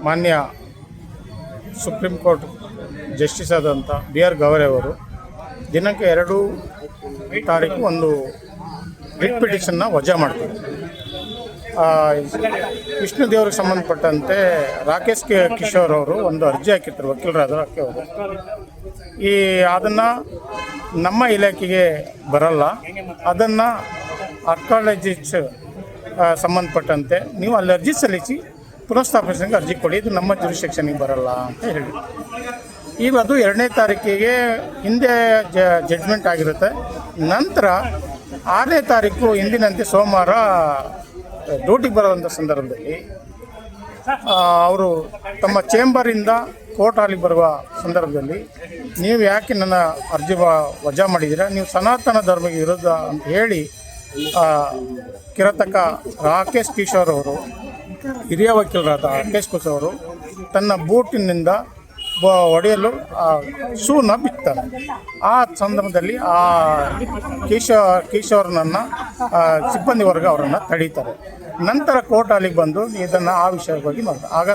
ಮಾನ್ಯ supreme court justice ಆದಂಥ BR Gavai ಅವರು ದಿನಾಂಕ 2 ತಾರೀಕು ಒಂದು ರಿಟ್ ಪಿಟಿಷನ್ನ ವಜಾ ಮಾಡ್ತಾರೆ. ವಿಷ್ಣು ದೇವರಿಗೆ ಸಂಬಂಧಪಟ್ಟಂತೆ ರಾಕೇಶ್ ಕಿಶೋರ್ ಅವರು ಒಂದು ಅರ್ಜಿ ಹಾಕಿರ್ತಾರೆ, ವಕೀಲರಾದ ಅವರು. ಅದನ್ನು ನಮ್ಮ ಇಲಾಖೆಗೆ ಬರಲ್ಲ, ಅದನ್ನು ಆರ್ಕಾಲಜಿಸ್ಟ್ ಸಂಬಂಧಪಟ್ಟಂತೆ ನೀವು ಅಲ್ಲಿ ಅರ್ಜಿ ಸಲ್ಲಿಸಿ ಪುನಃಸ್ಥಾಪನೆಗೆ ಅರ್ಜಿ ಕೊಡಿ, ಇದು ನಮ್ಮ ಜುರಿಸ್ಡಿಕ್ಷನ್ಗೆ ಬರಲ್ಲ ಅಂತ ಹೇಳಿ. ಈಗ ಅದು 2ನೇ ತಾರೀಕಿಗೆ ಹಿಂದೆ ಜಡ್ಜ್ಮೆಂಟ್ ಆಗಿರುತ್ತೆ. ನಂತರ 6ನೇ ತಾರೀಕು ಹಿಂದಿನಂತೆ ಸೋಮವಾರ ಡ್ಯೂಟಿಗೆ ಬರುವಂಥ ಸಂದರ್ಭದಲ್ಲಿ ಅವರು ತಮ್ಮ ಚೇಂಬರಿಂದ ಕೋರ್ಟ್ ಹಾಲಿಗೆ ಬರುವ ಸಂದರ್ಭದಲ್ಲಿ ನೀವು ಯಾಕೆ ನನ್ನ ಅರ್ಜಿ ವಜಾ ಮಾಡಿದ್ದೀರಾ, ನೀವು ಸನಾತನ ಧರ್ಮಕ್ಕೆ ವಿರುದ್ಧ ಅಂತ ಹೇಳಿ ಕಿರಾತಕ ರಾಕೇಶ್ ಕಿಶೋರ್ ಅವರು, ಹಿರಿಯ ವಕೀಲರಾದ ರಾಕೇಶ್ ಕಿಶೋರ್ ಅವರು ತನ್ನ ಬೂಟಿನಿಂದ ಹೊಡೆಯಲು ಶೂನ ಬಿತ್ತಾರೆ. ಆ ಸಂದರ್ಭದಲ್ಲಿ ಆ ಕಿಶೋರ್ನನ್ನು ಸಿಬ್ಬಂದಿ ವರ್ಗ ಅವರನ್ನು ತಡೀತಾರೆ. ನಂತರ ಕೋರ್ಟ್ ಹಾಲಿಗೆ ಬಂದು ಇದನ್ನು ಆ ವಿಷಯವಾಗಿ ಮಾಡ್ತಾರೆ. ಆಗ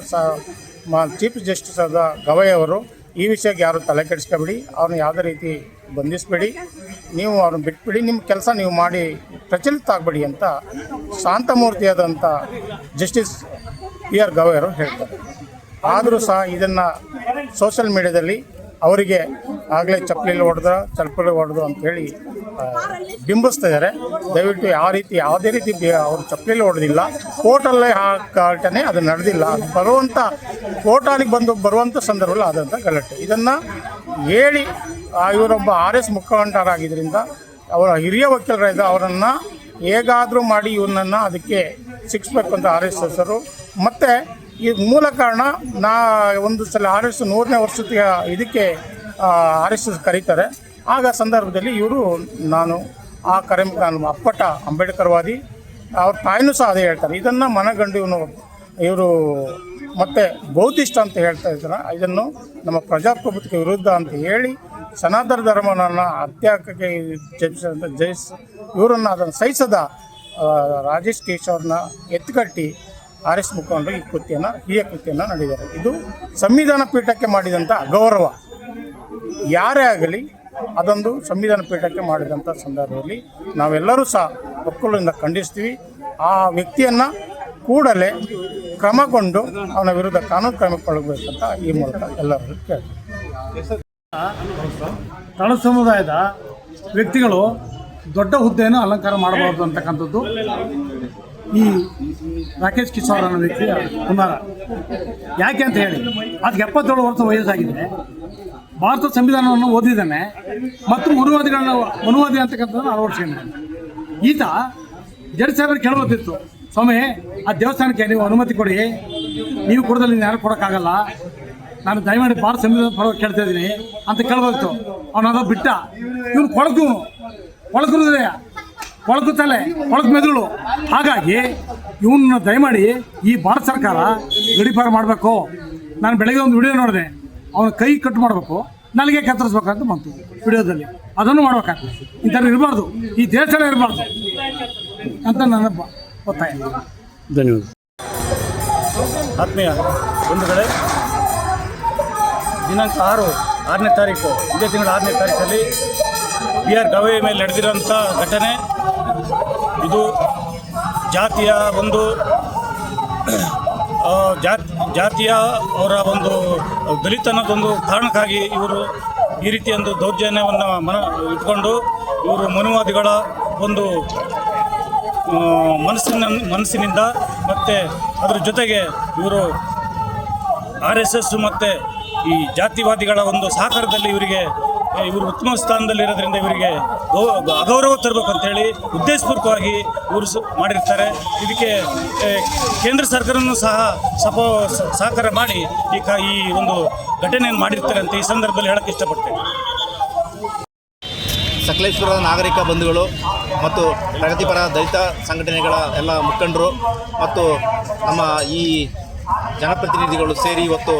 ಚೀಫ್ ಜಸ್ಟಿಸ್ ಆದ ಗವಾಯ್ ಅವರು ಈ ವಿಷಯಕ್ಕೆ ಯಾರು ತಲೆ ಕೆಡಿಸ್ಕೊಬೇಡಿ, ಅವ್ರನ್ನ ಯಾವುದೇ ರೀತಿ ಬಂಧಿಸಬೇಡಿ, ನೀವು ಅವ್ರನ್ನ ಬಿಟ್ಬಿಡಿ, ನಿಮ್ಮ ಕೆಲಸ ನೀವು ಮಾಡಿ ಪ್ರಚಲಿತ ಆಗಬೇಡಿ ಅಂತ ಶಾಂತಮೂರ್ತಿಯಾದಂಥ ಜಸ್ಟಿಸ್ BR ಗವಾಯ್ ಅವರು ಹೇಳ್ತಾರೆ. ಆದರೂ ಸಹ ಇದನ್ನು ಸೋಷಿಯಲ್ ಮೀಡಿಯಾದಲ್ಲಿ ಅವರಿಗೆ ಆಗಲೇ ಚಪ್ಪಲಿ ಹೊಡೆದು ಅಂಥೇಳಿ ಬಿಂಬಿಸ್ತಾ ಇದ್ದಾರೆ. ದಯವಿಟ್ಟು ಯಾವುದೇ ರೀತಿ ಅವರು ಚಪ್ಪಲಿ ಹೊಡೆದಿಲ್ಲ, ಕೋರ್ಟಲ್ಲೇ ಘಟನೆ ಅದು ನಡೆದಿಲ್ಲ. ಅದು ಬರುವಂಥ ಕೋರ್ಟಾಲಿಗೆ ಬರುವಂಥ ಸಂದರ್ಭದಲ್ಲಿ ಆದಂಥ ಗಲಾಟೆ. ಇದನ್ನು ಹೇಳಿ ಇವರೊಬ್ಬ RS ಮುಖಂಡರಾಗಿದ್ದರಿಂದ ಅವರ ಹಿರಿಯ ವಕೀಲರಾದ ಅವರನ್ನು ಹೇಗಾದರೂ ಮಾಡಿ ಇವನನ್ನು ಅದಕ್ಕೆ ಶಿಕ್ಷಬೇಕು ಅಂತ RSS ಅವರು. ಮತ್ತು ಈ ಮೂಲ ಕಾರಣ ಒಂದು ಸಲ RS 100ನೇ ವರ್ಷದ ಇದಕ್ಕೆ RSS ಕರೀತಾರೆ. ಆಗ ಸಂದರ್ಭದಲ್ಲಿ ಇವರು ನಾನು ಅಪ್ಪಟ ಅಂಬೇಡ್ಕರ್ವಾದಿ, ಅವ್ರ ತಾಯಿನೂ ಸಹ ಅದೇ ಹೇಳ್ತಾರೆ. ಇದನ್ನು ಮನಗಂಡು ಇವರು ಮತ್ತು ಬೌದ್ಧಿಷ್ಟ ಅಂತ ಹೇಳ್ತಾ ಇದ್ದಾರೆ. ಇದನ್ನು ನಮ್ಮ ಪ್ರಜಾಪ್ರಭುತ್ವಕ್ಕೆ ವಿರುದ್ಧ ಅಂತ ಹೇಳಿ ಸನಾತನ ಧರ್ಮವನ್ನು ಹತ್ಯಾಕಕ್ಕೆ ಇವರನ್ನು ಅದನ್ನು ಸಹಿಸದ ರಾಕೇಶ್ ಕಿಶೋರ್ನ ಎತ್ತುಕಟ್ಟಿ RS ಮುಖಂಡರು ಈ ಕೃತ್ಯವನ್ನು ನಡೆದಿದ್ದಾರೆ. ಇದು ಸಂವಿಧಾನ ಪೀಠಕ್ಕೆ ಮಾಡಿದಂಥ ಅಗೌರವ. ಯಾರೇ ಆಗಲಿ ಅದೊಂದು ಸಂವಿಧಾನ ಪೀಠಕ್ಕೆ ಮಾಡಿದಂಥ ಸಂದರ್ಭದಲ್ಲಿ ನಾವೆಲ್ಲರೂ ಸಹ ಒಕ್ಕಲಿಂದ ಖಂಡಿಸ್ತೀವಿ. ಆ ವ್ಯಕ್ತಿಯನ್ನು ಕೂಡಲೇ ಕ್ರಮಗೊಂಡು ಅವನ ವಿರುದ್ಧ ಕಾನೂನು ಕ್ರಮಗೊಳ್ಳಬೇಕಂತ ಈ ಮೂಲಕ ಎಲ್ಲರೂ ಕೇಳ್ತೀವಿ. ತಳ ಸಮುದಾಯದ ವ್ಯಕ್ತಿಗಳು ದೊಡ್ಡ ಹುದ್ದೆಯನ್ನು ಅಲಂಕಾರ ಮಾಡಬಾರ್ದು ಅಂತಕ್ಕಂಥದ್ದು ಈ ರಾಕೇಶ್ ಕಿಶೋರ್ ಅನ್ನೋ ವ್ಯಕ್ತಿಯ ಹುನ್ನಾರ. ಯಾಕೆ ಅಂತ ಹೇಳಿ ಅದಕ್ಕೆ 77 ವರ್ಷ ವಯಸ್ಸಾಗಿದೆ, ಭಾರತ ಸಂವಿಧಾನವನ್ನು ಓದಿದ್ದಾನೆ ಮತ್ತು ಮನುವಾದಿ ಅಂತಕ್ಕಂಥದ್ದನ್ನು ಅಳವಡಿಸ್ಕೊಂಡಿದ್ದಾನೆ. ಈತ ಜಡ್ಜ್ ಸಾಹೇಬರು ಕೇಳಬಹುದಿತ್ತು, ಸ್ವಾಮಿ ಆ ದೇವಸ್ಥಾನಕ್ಕೆ ನೀವು ಅನುಮತಿ ಕೊಡಿ, ನೀವು ಕೊಡದಲ್ಲಿ ಯಾರು ಕೊಡೋಕ್ಕಾಗಲ್ಲ, ನಾನು ದಯಮಾಡಿ ಭಾರತ ಸಂವಿಧಾನ ಪರವಾಗಿ ಕೇಳ್ತಾ ಇದ್ದೀನಿ ಅಂತ ಕೇಳ್ಬೋದಿತ್ತು. ಅವನದ ಬಿಟ್ಟ. ಇವನು ಕೊಳಕುತ್ತಲೆ ಮೆದುಳು. ಹಾಗಾಗಿ ಇವನ್ನ ದಯಮಾಡಿ ಈ ಭಾರತ ಸರ್ಕಾರ ಗಡೀಪಾರು ಮಾಡಬೇಕು. ನಾನು ಬೆಳಗ್ಗೆ ಒಂದು ವಿಡಿಯೋ ನೋಡಿದೆ, ಅವನ ಕೈ ಕಟ್ ಮಾಡಬೇಕು, ನನಗೆ ಕತ್ತರಿಸ್ಬೇಕಂತ ಬಂತು ವಿಡಿಯೋದಲ್ಲಿ. ಅದನ್ನು ಮಾಡ್ಬೇಕಾಗ್ತದೆ. ಇಂಥವ್ರು ಇರಬಾರ್ದು, ಈ ದೇಶದಲ್ಲೇ ಇರಬಾರ್ದು ಅಂತ ನನ್ನ ಒತ್ತಾಯ. ಧನ್ಯವಾದ. ಆತ್ಮೀಯ ಬಂಧುಗಳೇ, ದಿನಾಂಕ 6ನೇ ತಾರೀಕು ಇದೇ ತಿಂಗಳ 6ನೇ ತಾರೀಕಲ್ಲಿ BR ಗವಾಯ್ ಮೇಲೆ ನಡೆದಿರೋಂಥ ಘಟನೆ ಇದು ಜಾತಿಯ ಒಂದು ಜಾತಿಯ ಅವರ ಒಂದು ದಲಿತನದೊಂದು ಕಾರಣಕ್ಕಾಗಿ ಇವರು ಈ ರೀತಿಯ ಒಂದು ದೌರ್ಜನ್ಯವನ್ನು ಇಟ್ಕೊಂಡು ಇವರು ಮನುವಾದಿಗಳ ಒಂದು ಮನಸ್ಸಿನಿಂದ ಮತ್ತು ಅದರ ಜೊತೆಗೆ ಇವರು RSS ಮತ್ತು ಈ ಜಾತಿವಾದಿಗಳ ಒಂದು ಸಹಕಾರದಲ್ಲಿ ಇವರು ಉತ್ತಮ ಸ್ಥಾನದಲ್ಲಿರೋದ್ರಿಂದ ಇವರಿಗೆ ಅಗೌರವ ತರಬೇಕು ಅಂತೇಳಿ ಉದ್ದೇಶಪೂರ್ವಕವಾಗಿ ಇವರು ಮಾಡಿರ್ತಾರೆ. ಇದಕ್ಕೆ ಕೇಂದ್ರ ಸರ್ಕಾರನೂ ಸಹ ಸಹಕಾರ ಮಾಡಿ ಈ ಒಂದು ಘಟನೆಯನ್ನು ಮಾಡಿರ್ತಾರೆ ಅಂತ ಈ ಸಂದರ್ಭದಲ್ಲಿ ಹೇಳಕ್ಕೆ ಇಷ್ಟಪಡ್ತೇನೆ. ಸಕಲೇಶ್ಪುರದ ನಾಗರಿಕ ಬಂಧುಗಳು ಮತ್ತು ಪ್ರಗತಿಪರ ದಲಿತ ಸಂಘಟನೆಗಳ ಎಲ್ಲ ಮುಖಂಡರು ಮತ್ತು ನಮ್ಮ ಈ ಜನಪ್ರತಿನಿಧಿಗಳು ಸೇರಿ ಇವತ್ತು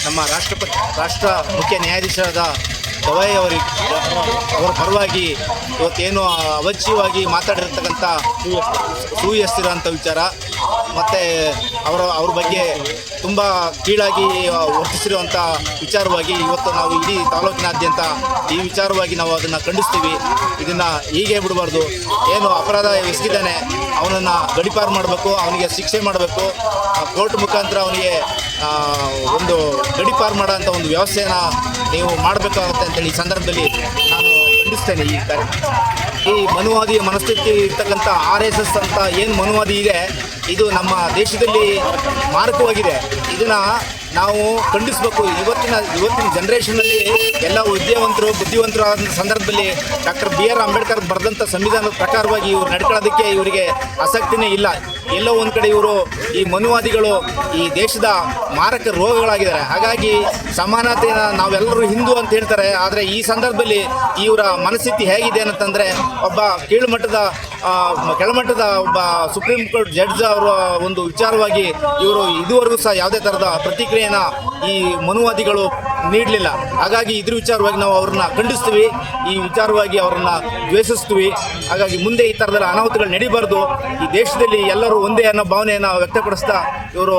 ನಮ್ಮ ರಾಷ್ಟ್ರ ಮುಖ್ಯ ನ್ಯಾಯಾಧೀಶರಾದ ಗವಾಯ್ ಅವರ ಪರವಾಗಿ ಇವತ್ತೇನು ಅವಶ್ಯವಾಗಿ ಮಾತಾಡಿರ್ತಕ್ಕಂಥ ಸುವ್ಯವಸ್ಥಿರೋಂಥ ವಿಚಾರ ಮತ್ತು ಅವ್ರ ಬಗ್ಗೆ ತುಂಬ ಕೀಳಾಗಿ ವರ್ತಿಸಿರುವಂಥ ವಿಚಾರವಾಗಿ ಇವತ್ತು ನಾವು ಇಡೀ ತಾಲೂಕಿನಾದ್ಯಂತ ಈ ವಿಚಾರವಾಗಿ ನಾವು ಅದನ್ನು ಖಂಡಿಸ್ತೀವಿ. ಇದನ್ನು ಹೀಗೆ ಬಿಡಬಾರ್ದು. ಏನು ಅಪರಾಧ ಎಸಗಿದ್ದಾನೆ ಅವನನ್ನು ಗಡೀಪಾರು ಮಾಡಬೇಕು, ಅವನಿಗೆ ಶಿಕ್ಷೆ ಮಾಡಬೇಕು, ಕೋರ್ಟ್ ಮುಖಾಂತರ ಅವನಿಗೆ ಒಂದು ಗಡೀಪಾರು ಮಾಡೋಂಥ ಒಂದು ವ್ಯವಸ್ಥೆಯನ್ನು ನೀವು ಮಾಡಬೇಕಾಗುತ್ತೆ ಅಂತೇಳಿ ಈ ಸಂದರ್ಭದಲ್ಲಿ ನಾನು ಖಂಡಿಸ್ತೇನೆ. ಈ ಮನುವಾದಿ ಮನಸ್ಥಿತಿ ಇರ್ತಕ್ಕಂಥ RSS ಅಂತ ಏನು ಮನುವಾದಿ ಇದೆ, ಇದು ನಮ್ಮ ದೇಶದಲ್ಲಿ ಮಾರಕವಾಗಿದೆ. ಇದನ್ನು ನಾವು ಖಂಡಿಸಬೇಕು. ಇವತ್ತಿನ ಜನ್ರೇಷನಲ್ಲಿ ಎಲ್ಲ ಬುದ್ಧಿವಂತರು ಆದ ಸಂದರ್ಭದಲ್ಲಿ ಡಾಕ್ಟರ್ BR ಅಂಬೇಡ್ಕರ್ ಬರೆದಂಥ ಸಂವಿಧಾನದ ಪ್ರಕಾರವಾಗಿ ಇವ್ರು ನಡ್ಕೊಳ್ಳೋದಕ್ಕೆ ಇವರಿಗೆ ಆಸಕ್ತಿನೇ ಇಲ್ಲ. ಎಲ್ಲೋ ಒಂದು ಕಡೆ ಇವರು ಈ ಮನುವಾದಿಗಳು ಈ ದೇಶದ ಮಾರಕ ರೋಗಗಳಾಗಿದ್ದಾರೆ. ಹಾಗಾಗಿ ಸಮಾನತೆಯ ನಾವೆಲ್ಲರೂ ಹಿಂದೂ ಅಂತ ಹೇಳ್ತಾರೆ. ಆದರೆ ಈ ಸಂದರ್ಭದಲ್ಲಿ ಇವರ ಮನಸ್ಥಿತಿ ಹೇಗಿದೆ ಅಂತಂದರೆ, ಒಬ್ಬ ಕೆಳಮಟ್ಟದ ಒಬ್ಬ ಸುಪ್ರೀಂ ಕೋರ್ಟ್ ಜಡ್ಜ್ ಅವರ ಒಂದು ವಿಚಾರವಾಗಿ ಇವರು ಇದುವರೆಗೂ ಸಹ ಯಾವುದೇ ಥರದ ಪ್ರತಿಕ್ರಿಯೆನ ಈ ಮನುವಾದಿಗಳು ನೀಡಲಿಲ್ಲ. ಹಾಗಾಗಿ ಇದ್ರ ವಿಚಾರವಾಗಿ ನಾವು ಅವ್ರನ್ನ ಖಂಡಿಸ್ತೀವಿ, ಈ ವಿಚಾರವಾಗಿ ಅವ್ರನ್ನ ದ್ವೇಷಿಸ್ತೀವಿ. ಹಾಗಾಗಿ ಮುಂದೆ ಈ ಥರದೆಲ್ಲ ಅನಾಹುತಗಳು ನಡೀಬಾರ್ದು. ಈ ದೇಶದಲ್ಲಿ ಎಲ್ಲರೂ ಒಂದೇ ಅನ್ನೋ ಭಾವನೆಯನ್ನು ವ್ಯಕ್ತಪಡಿಸ್ತಾ ಇವರು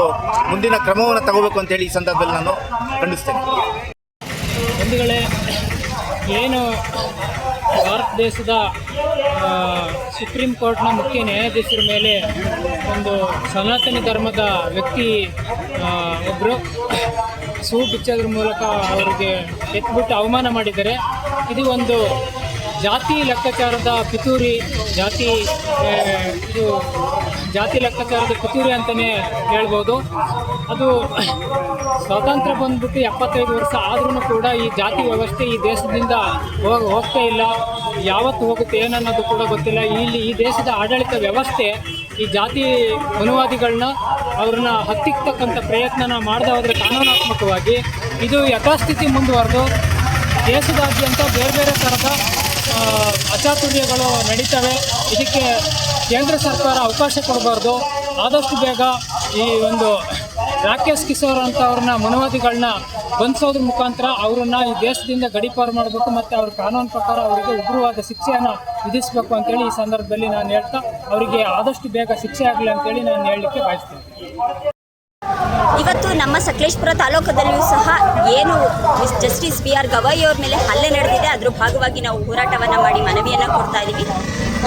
ಮುಂದಿನ ಕ್ರಮವನ್ನು ತಗೋಬೇಕು ಅಂತೇಳಿ ಈ ಸಂದರ್ಭದಲ್ಲಿ ನಾನು ಖಂಡಿಸ್ತೇನೆ. ಬಂಧುಗಳೇ, ಏನು ಭಾರತ ದೇಶದ ಸುಪ್ರೀಂ ಕೋರ್ಟ್ನ ಮುಖ್ಯ ನ್ಯಾಯಾಧೀಶರ ಮೇಲೆ ಒಂದು ಸನಾತನಿ ಧರ್ಮದ ವ್ಯಕ್ತಿ ಒಬ್ಬರು ಬಿಚ್ಚೋದ್ರ ಮೂಲಕ ಅವರಿಗೆ ಎತ್ಬಿಟ್ಟು ಅವಮಾನ ಮಾಡಿದ್ದಾರೆ. ಇದು ಒಂದು ಜಾತಿ ಲೆಕ್ಕಾಚಾರದ ಪಿತೂರಿ, ಜಾತಿ ಲೆಕ್ಕಾಚಾರದ ಪಿತೂರಿ ಅಂತಲೇ ಹೇಳ್ಬೋದು. ಅದು ಸ್ವಾತಂತ್ರ್ಯ ಬಂದ್ಬಿಟ್ಟು 75 ವರ್ಷ ಆದ್ರೂ ಕೂಡ ಈ ಜಾತಿ ವ್ಯವಸ್ಥೆ ಈ ದೇಶದಿಂದ ಹೋಗ್ತಾ ಇಲ್ಲ. ಯಾವತ್ತು ಹೋಗುತ್ತೆ ಏನನ್ನೋದು ಕೂಡ ಗೊತ್ತಿಲ್ಲ. ಈ ದೇಶದ ಆಡಳಿತ ವ್ಯವಸ್ಥೆ ಈ ಜಾತಿ ಮನುವಾದಿಗಳನ್ನ ಅವ್ರನ್ನ ಹತ್ತಿಕ್ಕತಕ್ಕಂಥ ಪ್ರಯತ್ನನ ಮಾಡದೆ ಹೋದರೆ ಕಾನೂನಾತ್ಮಕವಾಗಿ ಇದು ಯಥಾಸ್ಥಿತಿ ಮುಂದುವರೆದು ದೇಶದಾದ್ಯಂತ ಬೇರೆ ಬೇರೆ ಥರದ ಅಚಾತುರ್ಯಗಳು ನಡೀತವೆ. ಇದಕ್ಕೆ ಕೇಂದ್ರ ಸರ್ಕಾರ ಅವಕಾಶ ಕೊಡಬಾರ್ದು. ಆದಷ್ಟು ಬೇಗ ಈ ಒಂದು ರಾಕೇಶ್ ಕಿಶೋರ್ ಅಂತ ಅವ್ರನ್ನ ಮನುವಾದಿಗಳನ್ನ ಬಂಧಿಸೋದ್ರ ಮುಖಾಂತರ ಅವರನ್ನು ಈ ದೇಶದಿಂದ ಗಡೀಪಾರು ಮಾಡಬೇಕು ಮತ್ತು ಅವ್ರ ಕಾನೂನು ಪ್ರಕಾರ ಅವರಿಗೆ ಉಗ್ರವಾದ ಶಿಕ್ಷೆಯನ್ನು ವಿಧಿಸಬೇಕು ಅಂತೇಳಿ ಈ ಸಂದರ್ಭದಲ್ಲಿ ನಾನು ಹೇಳ್ತಾ ಅವರಿಗೆ ಆದಷ್ಟು ಬೇಗ ಶಿಕ್ಷೆ ಆಗಲಿ ಅಂತೇಳಿ ನಾನು ಹೇಳಲಿಕ್ಕೆ ಬಯಸ್ತೀನಿ. ಇವತ್ತು ನಮ್ಮ ಸಕಲೇಶಪುರ ತಾಲೂಕದಲ್ಲಿಯೂ ಸಹ ಏನು ಜಸ್ಟಿಸ್ BR ಗವಾಯಿ ಅವ್ರ ಮೇಲೆ ಹಲ್ಲೆ ನಡೆದಿದೆ, ಅದರ ಭಾಗವಾಗಿ ನಾವು ಹೋರಾಟವನ್ನು ಮಾಡಿ ಮನವಿಯನ್ನು ಕೊಡ್ತಾ ಇದ್ದೀವಿ.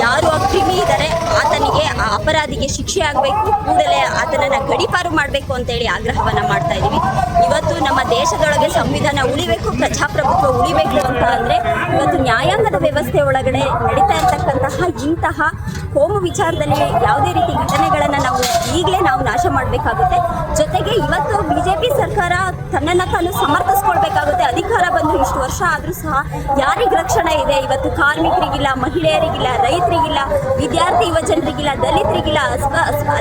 ಯಾರು ಅಕ್ರಿಮಿ ಇದ್ದಾರೆ ಆತನಿಗೆ, ಆ ಅಪರಾಧಿಗೆ ಶಿಕ್ಷೆ ಆಗಬೇಕು, ಕೂಡಲೇ ಆತನನ್ನು ಗಡೀಪಾರು ಮಾಡಬೇಕು ಅಂತೇಳಿ ಆಗ್ರಹವನ್ನು ಮಾಡ್ತಾ ಇದ್ದೀವಿ. ಇವತ್ತು ನಮ್ಮ ದೇಶದೊಳಗೆ ಸಂವಿಧಾನ ಉಳಿಬೇಕು, ಪ್ರಜಾಪ್ರಭುತ್ವ ಉಳಿಬೇಕು ಅಂತ ಅಂದರೆ ಇವತ್ತು ನ್ಯಾಯಾಂಗದ ವ್ಯವಸ್ಥೆ ಒಳಗಡೆ ನಡೀತಾ ಇರತಕ್ಕಂತಹ ಇಂತಹ ಕೋಮು ವಿಚಾರದಲ್ಲಿ ಯಾವುದೇ ರೀತಿ ಘಟನೆಗಳನ್ನು ಈಗಲೇ ನಾವು ನಾಶ ಮಾಡಬೇಕಾಗುತ್ತೆ. ಜೊತೆಗೆ ಇವತ್ತು BJP ಸರ್ಕಾರ ತನ್ನನ್ನು ತಾನು ಸಮರ್ಥಿಸ್ಕೊಳ್ಬೇಕಾಗುತ್ತೆ. ಅಧಿಕಾರ ಬಂದು ಇಷ್ಟು ವರ್ಷ ಆದರೂ ಸಹ ಯಾರಿಗೆ ರಕ್ಷಣೆ ಇದೆ? ಇವತ್ತು ಕಾರ್ಮಿಕರಿಗಿಲ್ಲ, ಮಹಿಳೆಯರಿಗಿಲ್ಲ, ರೈತರಿಗಿಲ್ಲ, ವಿದ್ಯಾರ್ಥಿ ಯುವಜನರಿಗಿಲ್ಲ, ದಲಿತರಿಗಿಲ್ಲ,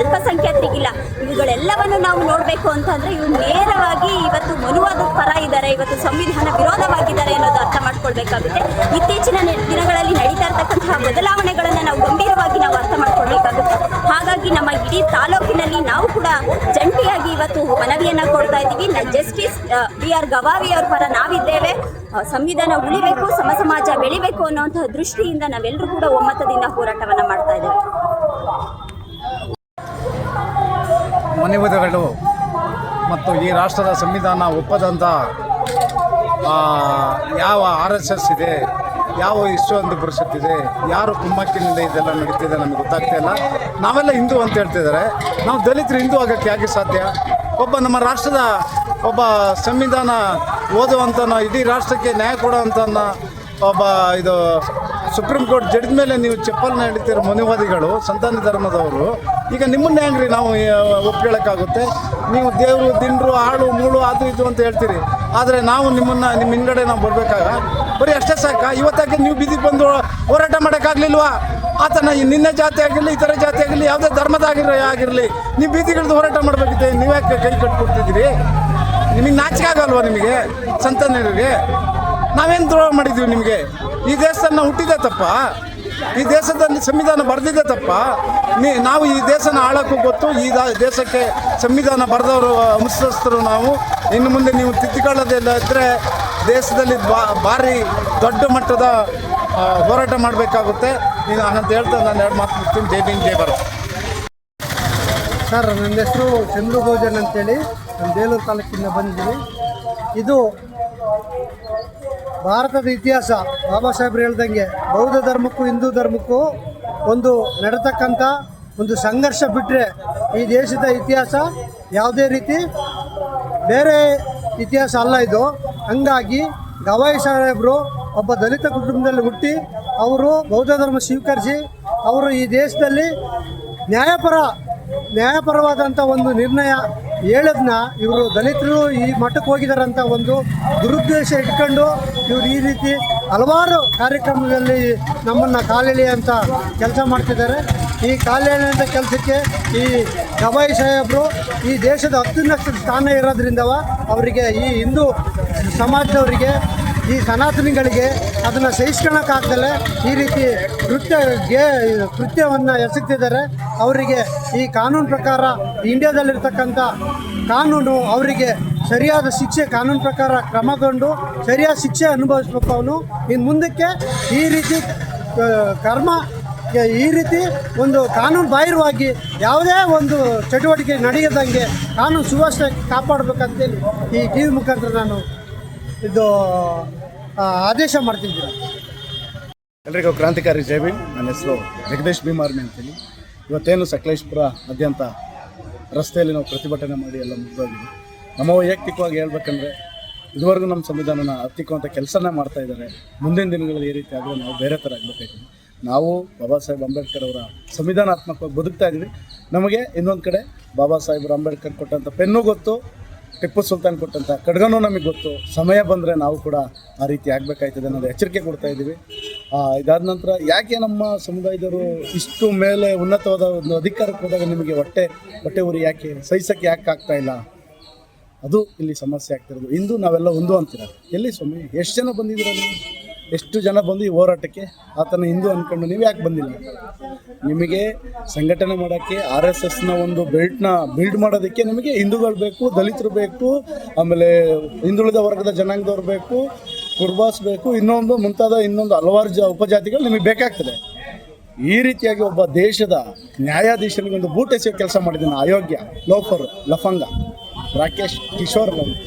ಅಲ್ಪಸಂಖ್ಯಾತರಿಗಿಲ್ಲ. ಇವುಗಳೆಲ್ಲವನ್ನು ನಾವು ನೋಡಬೇಕು ಅಂತಂದರೆ ಇವು ನೇರವಾಗಿ ಇವತ್ತು ಮನುವಾದ ಪರ ಇದ್ದಾರೆ, ಇವತ್ತು ಸಂವಿಧಾನ ವಿರೋಧವಾಗಿದ್ದಾರೆ ಅನ್ನೋದು ಅರ್ಥ ಮಾಡ್ಕೊಳ್ಬೇಕಾಗುತ್ತೆ. ಇತ್ತೀಚಿನ ದಿನಗಳಲ್ಲಿ ನಡೀತಾ ಇರ್ತಕ್ಕಂತಹ ಬದಲಾವಣೆಗಳನ್ನು ನಾವು ಗಂಭೀರವಾಗಿ ನಾವು ಅರ್ಥ ಮಾಡ್ಕೊಳ್ಬೇಕಾಗುತ್ತೆ. ಹಾಗಾಗಿ ನಮ್ಮ ಇಡೀ ತಾಲೂಕಿನಲ್ಲಿ ನಾವು ಕೂಡ ಜಂಟಿಯಾಗಿ ಇವತ್ತು ಮನವಿಯನ್ನು ಕೊಡ್ತಾ ಇದ್ದೀವಿ. ಜಸ್ಟಿಸ್ BR ಗವಾಯಿ ಅವ್ರ ಪರ ನಾವಿದ್ದೇವೆ. ಸಂವಿಧಾನ ಉಳಿಬೇಕು, ಸಮಾಜ ಬೆಳಿಬೇಕು ಅನ್ನುವಂತಹ ದೃಷ್ಟಿಯಿಂದ ನಾವೆಲ್ಲರೂ ಕೂಡ ಒಮ್ಮತದಿಂದ ಹೋರಾಟವನ್ನು ಮಾಡ್ತಾ ಇದ್ದೇವೆ. ಮನುವಾದಿಗಳು ಮತ್ತು ಈ ರಾಷ್ಟ್ರದ ಸಂವಿಧಾನ ಒಪ್ಪದಂಥ ಯಾವ RSS ಇದೆ, ಯಾವ ಇಷ್ಟೊಂದು ಪರಿಷತ್ ಇದೆ, ಯಾರು ಕುಮ್ಮಕ್ಕಿನಿಂದ ಇದೆಲ್ಲ ನಡೀತಿದೆ ನಮಗೆ ಗೊತ್ತಾಗ್ತಾ ಇಲ್ಲ. ನಾವೆಲ್ಲ ಹಿಂದೂ ಅಂತ ಹೇಳ್ತಿದ್ದಾರೆ. ನಾವು ದಲಿತರು ಹಿಂದೂ ಆಗೋಕ್ಕೆ ಹೇಗೆ ಸಾಧ್ಯ? ಒಬ್ಬ ನಮ್ಮ ರಾಷ್ಟ್ರದ ಒಬ್ಬ ಸಂವಿಧಾನ ಓದುವಂತನ, ಇಡೀ ರಾಷ್ಟ್ರಕ್ಕೆ ನ್ಯಾಯ ಕೊಡುವಂತನ ಒಬ್ಬ ಇದು ಸುಪ್ರೀಂ ಕೋರ್ಟ್ ಜಡ್ಜ್ ಮೇಲೆ ನೀವು ಚಪ್ಪಲ್ನ ಹಿಡಿತಿರೋ ಮನುವಾದಿಗಳು, ಸಂತಾನ ಧರ್ಮದವರು, ಈಗ ನಿಮ್ಮನ್ನೇ ಹೆಂಗ್ರಿ ನಾವು ಒಪ್ಕೊಳ್ಳೋಕ್ಕಾಗುತ್ತೆ? ನೀವು ದೇವರು, ದಿಂಡ್ರು, ಆಳು, ಮೂಳು, ಅದು ಇದು ಅಂತ ಹೇಳ್ತೀರಿ. ಆದರೆ ನಾವು ನಿಮ್ಮ ಹಿಂದ್ಗಡೆ ನಾವು ಬರಬೇಕಾಗ ಬರೀ ಅಷ್ಟೇ ಸಾಕ? ಇವತ್ತಾಗೆ ನೀವು ಬೀದಿಗೆ ಬಂದು ಹೋರಾಟ ಮಾಡೋಕ್ಕಾಗಲಿಲ್ವಾ? ಆತನ ನಿನ್ನೆ ಜಾತಿ ಆಗಿರಲಿ, ಇತರ ಜಾತಿ ಆಗಿರಲಿ, ಯಾವುದೇ ಧರ್ಮದ ಆಗಿರಲಿ ನೀವು ಬೀದಿಗಿಳಿದು ಹೋರಾಟ ಮಾಡಬೇಕಿದೆ. ನೀವ್ಯಾಕೆ ಕೈ ಕಟ್ಕೊಡ್ತಿದ್ದೀರಿ? ನಿಮಗೆ ನಾಚಿಕೆ ಆಗಲ್ವಾ? ನಿಮಗೆ ಸಂತಾನರಿಗೆ ನಾವೇನು ದ್ರೋಹ ಮಾಡಿದ್ದೀವಿ ನಿಮಗೆ? ಈ ದೇಶದಲ್ಲಿ ನಾವು ಹುಟ್ಟಿದೆ ತಪ್ಪ? ಈ ದೇಶದಲ್ಲಿ ಸಂವಿಧಾನ ಬರೆದಿದೆ ತಪ್ಪ? ನಾವು ಈ ದೇಶನ ಆಳಕ್ಕೂ ಗೊತ್ತು. ಈ ದೇಶಕ್ಕೆ ಸಂವಿಧಾನ ಬರೆದವರು ಮುಖ್ಯಸ್ಥರು ನಾವು. ಇನ್ನು ಮುಂದೆ ನೀವು ತಿದ್ದುಕೊಳ್ಳೋದಿಲ್ಲ ಇದ್ದರೆ ದೇಶದಲ್ಲಿ ಭಾರಿ ದೊಡ್ಡ ಮಟ್ಟದ ಹೋರಾಟ ಮಾಡಬೇಕಾಗುತ್ತೆ. ನೀನು ಹಂಗಂತ ಹೇಳ್ತಾ ನಾನು 2 ಮಾತು ಮುಗ್ತೀನಿ. ಜೈ ಭೀಮ್, ಜೈ ಭಾರತ್. ಸರ್, ನನ್ನ ಹೆಸರು ಚಂದ್ರು ಭೋಜನ್ ಅಂತೇಳಿ ನಾನು ಬೇಲೂರು ತಾಲೂಕಿಂದ ಬಂದಿದ್ದೀನಿ. ಇದು ಭಾರತದ ಇತಿಹಾಸ. ಬಾಬಾ ಸಾಹೇಬ್ರು ಹೇಳ್ದಂಗೆ ಬೌದ್ಧ ಧರ್ಮಕ್ಕೂ ಹಿಂದೂ ಧರ್ಮಕ್ಕೂ ಒಂದು ನಡೆತಕ್ಕಂಥ ಒಂದು ಸಂಘರ್ಷ ಬಿಟ್ಟರೆ ಈ ದೇಶದ ಇತಿಹಾಸ ಯಾವುದೇ ರೀತಿ ಬೇರೆ ಇತಿಹಾಸ ಅಲ್ಲ ಇದು. ಹಂಗಾಗಿ ಗವಾಯಿ ಸಾಹೇಬರು ಒಬ್ಬ ದಲಿತ ಕುಟುಂಬದಲ್ಲಿ ಹುಟ್ಟಿ ಅವರು ಬೌದ್ಧ ಧರ್ಮ ಸ್ವೀಕರಿಸಿ ಅವರು ಈ ದೇಶದಲ್ಲಿ ನ್ಯಾಯಪರವಾದಂಥ ಒಂದು ನಿರ್ಣಯ ಹೇಳೋದನ್ನ ಇವರು ದಲಿತರು ಈ ಮಟ್ಟಕ್ಕೆ ಹೋಗಿದಾರಂಥ ಒಂದು ದುರುದ್ದೇಶ ಇಟ್ಕೊಂಡು ಇವರು ಈ ರೀತಿ ಹಲವಾರು ಕಾರ್ಯಕ್ರಮದಲ್ಲಿ ನಮ್ಮನ್ನು ಕಾಲೆಳೆಯುವಂಥ ಕೆಲಸ ಮಾಡ್ತಿದ್ದಾರೆ. ಈ ಕಾಲೆಳೆಯುವಂಥ ಕೆಲಸಕ್ಕೆ ಈ ಗವಾಯಿ ಸಾಹೇಬರು ಈ ದೇಶದ ಅತ್ಯುನ್ನತ ಸ್ಥಾನ ಇರೋದ್ರಿಂದವ ಅವರಿಗೆ ಈ ಹಿಂದೂ ಸಮಾಜದವರಿಗೆ ಈ ಸನಾತನಿಗಳಿಗೆ ಅದನ್ನು ಸಹಿಸ್ಕೊಳ್ಳೋಕ್ಕಾಗ್ದಲೇ ಈ ರೀತಿ ಕೃತ್ಯವನ್ನು ಎಸಗ್ತಿದ್ದಾರೆ. ಅವರಿಗೆ ಈ ಕಾನೂನು ಪ್ರಕಾರ ಇಂಡಿಯಾದಲ್ಲಿರ್ತಕ್ಕಂಥ ಕಾನೂನು ಅವರಿಗೆ ಸರಿಯಾದ ಶಿಕ್ಷೆ ಕಾನೂನು ಪ್ರಕಾರ ಕ್ರಮಗೊಂಡು ಸರಿಯಾದ ಶಿಕ್ಷೆ ಅನುಭವಿಸ್ಬೇಕು. ಅವನು ಇನ್ನು ಮುಂದಕ್ಕೆ ಈ ರೀತಿ ಈ ರೀತಿ ಒಂದು ಕಾನೂನು ಬಾಹಿರವಾಗಿ ಯಾವುದೇ ಒಂದು ಚಟುವಟಿಕೆ ನಡೆಯದಂಗೆ ಕಾನೂನು ಸುವ್ಯವಸ್ಥೆ ಕಾಪಾಡಬೇಕಂತೇಳಿ ಈ ಟಿ ವಿ ಮುಖಾಂತರ ನಾನು ಇದು ಆದೇಶ ಮಾಡ್ತಿದ್ದೀನಿ. ಎಲ್ರಿಗೂ ಕ್ರಾಂತಿಕಾರಿ ಜೈ ಭೀಮ್. ನನ್ನ ಹೆಸರು ಜಗದೀಶ್ ಭೀಮಾರ್ಮಿ ಅಂತೇಳಿ. ಇವತ್ತೇನು ಸಕಲೇಶ್ಪುರ ಆದ್ಯಂತ ರಸ್ತೆಯಲ್ಲಿ ನಾವು ಪ್ರತಿಭಟನೆ ಮಾಡಿ ಎಲ್ಲ ಮುಗಿದೋಗಿದೆ. ನಮ್ಮ ವೈಯಕ್ತಿಕವಾಗಿ ಹೇಳ್ಬೇಕಂದ್ರೆ ಇದುವರೆಗೂ ನಮ್ಮ ಸಂವಿಧಾನನ ಹತ್ತಿಕ್ಕುವಂಥ ಕೆಲಸನೇ ಮಾಡ್ತಾ ಇದ್ದಾರೆ. ಮುಂದಿನ ದಿನಗಳಲ್ಲಿ ಈ ರೀತಿ ಆದರೆ ನಾವು ಬೇರೆ ಥರ ಆಗಬೇಕಾಗಿದೆ. ನಾವು ಬಾಬಾ ಸಾಹೇಬ್ ಅಂಬೇಡ್ಕರ್ ಅವರ ಸಂವಿಧಾನಾತ್ಮಕವಾಗಿ ಬದುಕ್ತಾ ಇದ್ವಿ. ನಮಗೆ ಇನ್ನೊಂದು ಕಡೆ ಬಾಬಾ ಸಾಹೇಬರು ಅಂಬೇಡ್ಕರ್ ಕೊಟ್ಟಂಥ ಪೆನ್ನು ಗೊತ್ತು, ಟಿಪ್ಪು ಸುಲ್ತಾನ್ ಕೊಟ್ಟಂಥ ಖಡ್ಗನೂ ನಮಗೆ ಗೊತ್ತು. ಸಮಯ ಬಂದರೆ ನಾವು ಕೂಡ ಆ ರೀತಿ ಆಗಬೇಕಾಯ್ತದೆ ಅನ್ನೋದು ಎಚ್ಚರಿಕೆ ಕೊಡ್ತಾ ಇದ್ದೀವಿ. ಇದಾದ ನಂತರ ಯಾಕೆ ನಮ್ಮ ಸಮುದಾಯದವರು ಇಷ್ಟು ಮೇಲೆ ಉನ್ನತವಾದ ಒಂದು ಅಧಿಕಾರಕ್ಕೆ ಹೋದಾಗ ನಿಮಗೆ ಹೊಟ್ಟೆ ಉರಿ ಯಾಕೆ ಸಹಿಸೋಕ್ಕೆ ಯಾಕೆ ಆಗ್ತಾ ಇಲ್ಲ? ಅದು ಇಲ್ಲಿ ಸಮಸ್ಯೆ ಆಗ್ತಿರೋದು. ಇಂದು ನಾವೆಲ್ಲ ಒಂದು ಅಂತೀರ. ಎಲ್ಲಿ ಸ್ವಾಮಿ, ಎಷ್ಟು ಜನ ಬಂದಿದ್ದೀರ ನೀವು? ಎಷ್ಟು ಜನ ಬಂದು ಈ ಹೋರಾಟಕ್ಕೆ ಆತನ ಹಿಂದೂ ಅಂದ್ಕೊಂಡು ನೀವು ಯಾಕೆ ಬಂದಿಲ್ಲ? ನಿಮಗೆ ಸಂಘಟನೆ ಮಾಡೋಕ್ಕೆ RSSನ ಒಂದು ಬಿಲ್ಡ್ ಮಾಡೋದಕ್ಕೆ ನಿಮಗೆ ಹಿಂದೂಗಳು ಬೇಕು, ದಲಿತರು ಬೇಕು, ಆಮೇಲೆ ಹಿಂದುಳಿದ ವರ್ಗದ ಜನಾಂಗದವ್ರು ಬೇಕು, ಕುರ್ಬಾಸ್ ಬೇಕು, ಇನ್ನೊಂದು ಹಲವಾರು ಉಪಜಾತಿಗಳು ನಿಮಗೆ ಬೇಕಾಗ್ತದೆ. ಈ ರೀತಿಯಾಗಿ ಒಬ್ಬ ದೇಶದ ನ್ಯಾಯಾಧೀಶನಿಗೆ ಒಂದು ಬೂಟ್ ಎಸೆಯೋ ಕೆಲಸ ಮಾಡಿದ್ದಾನೆ ಅಯೋಗ್ಯ ಲೋಫರ್ ಲಫಂಗ ರಾಕೇಶ್ ಕಿಶೋರ್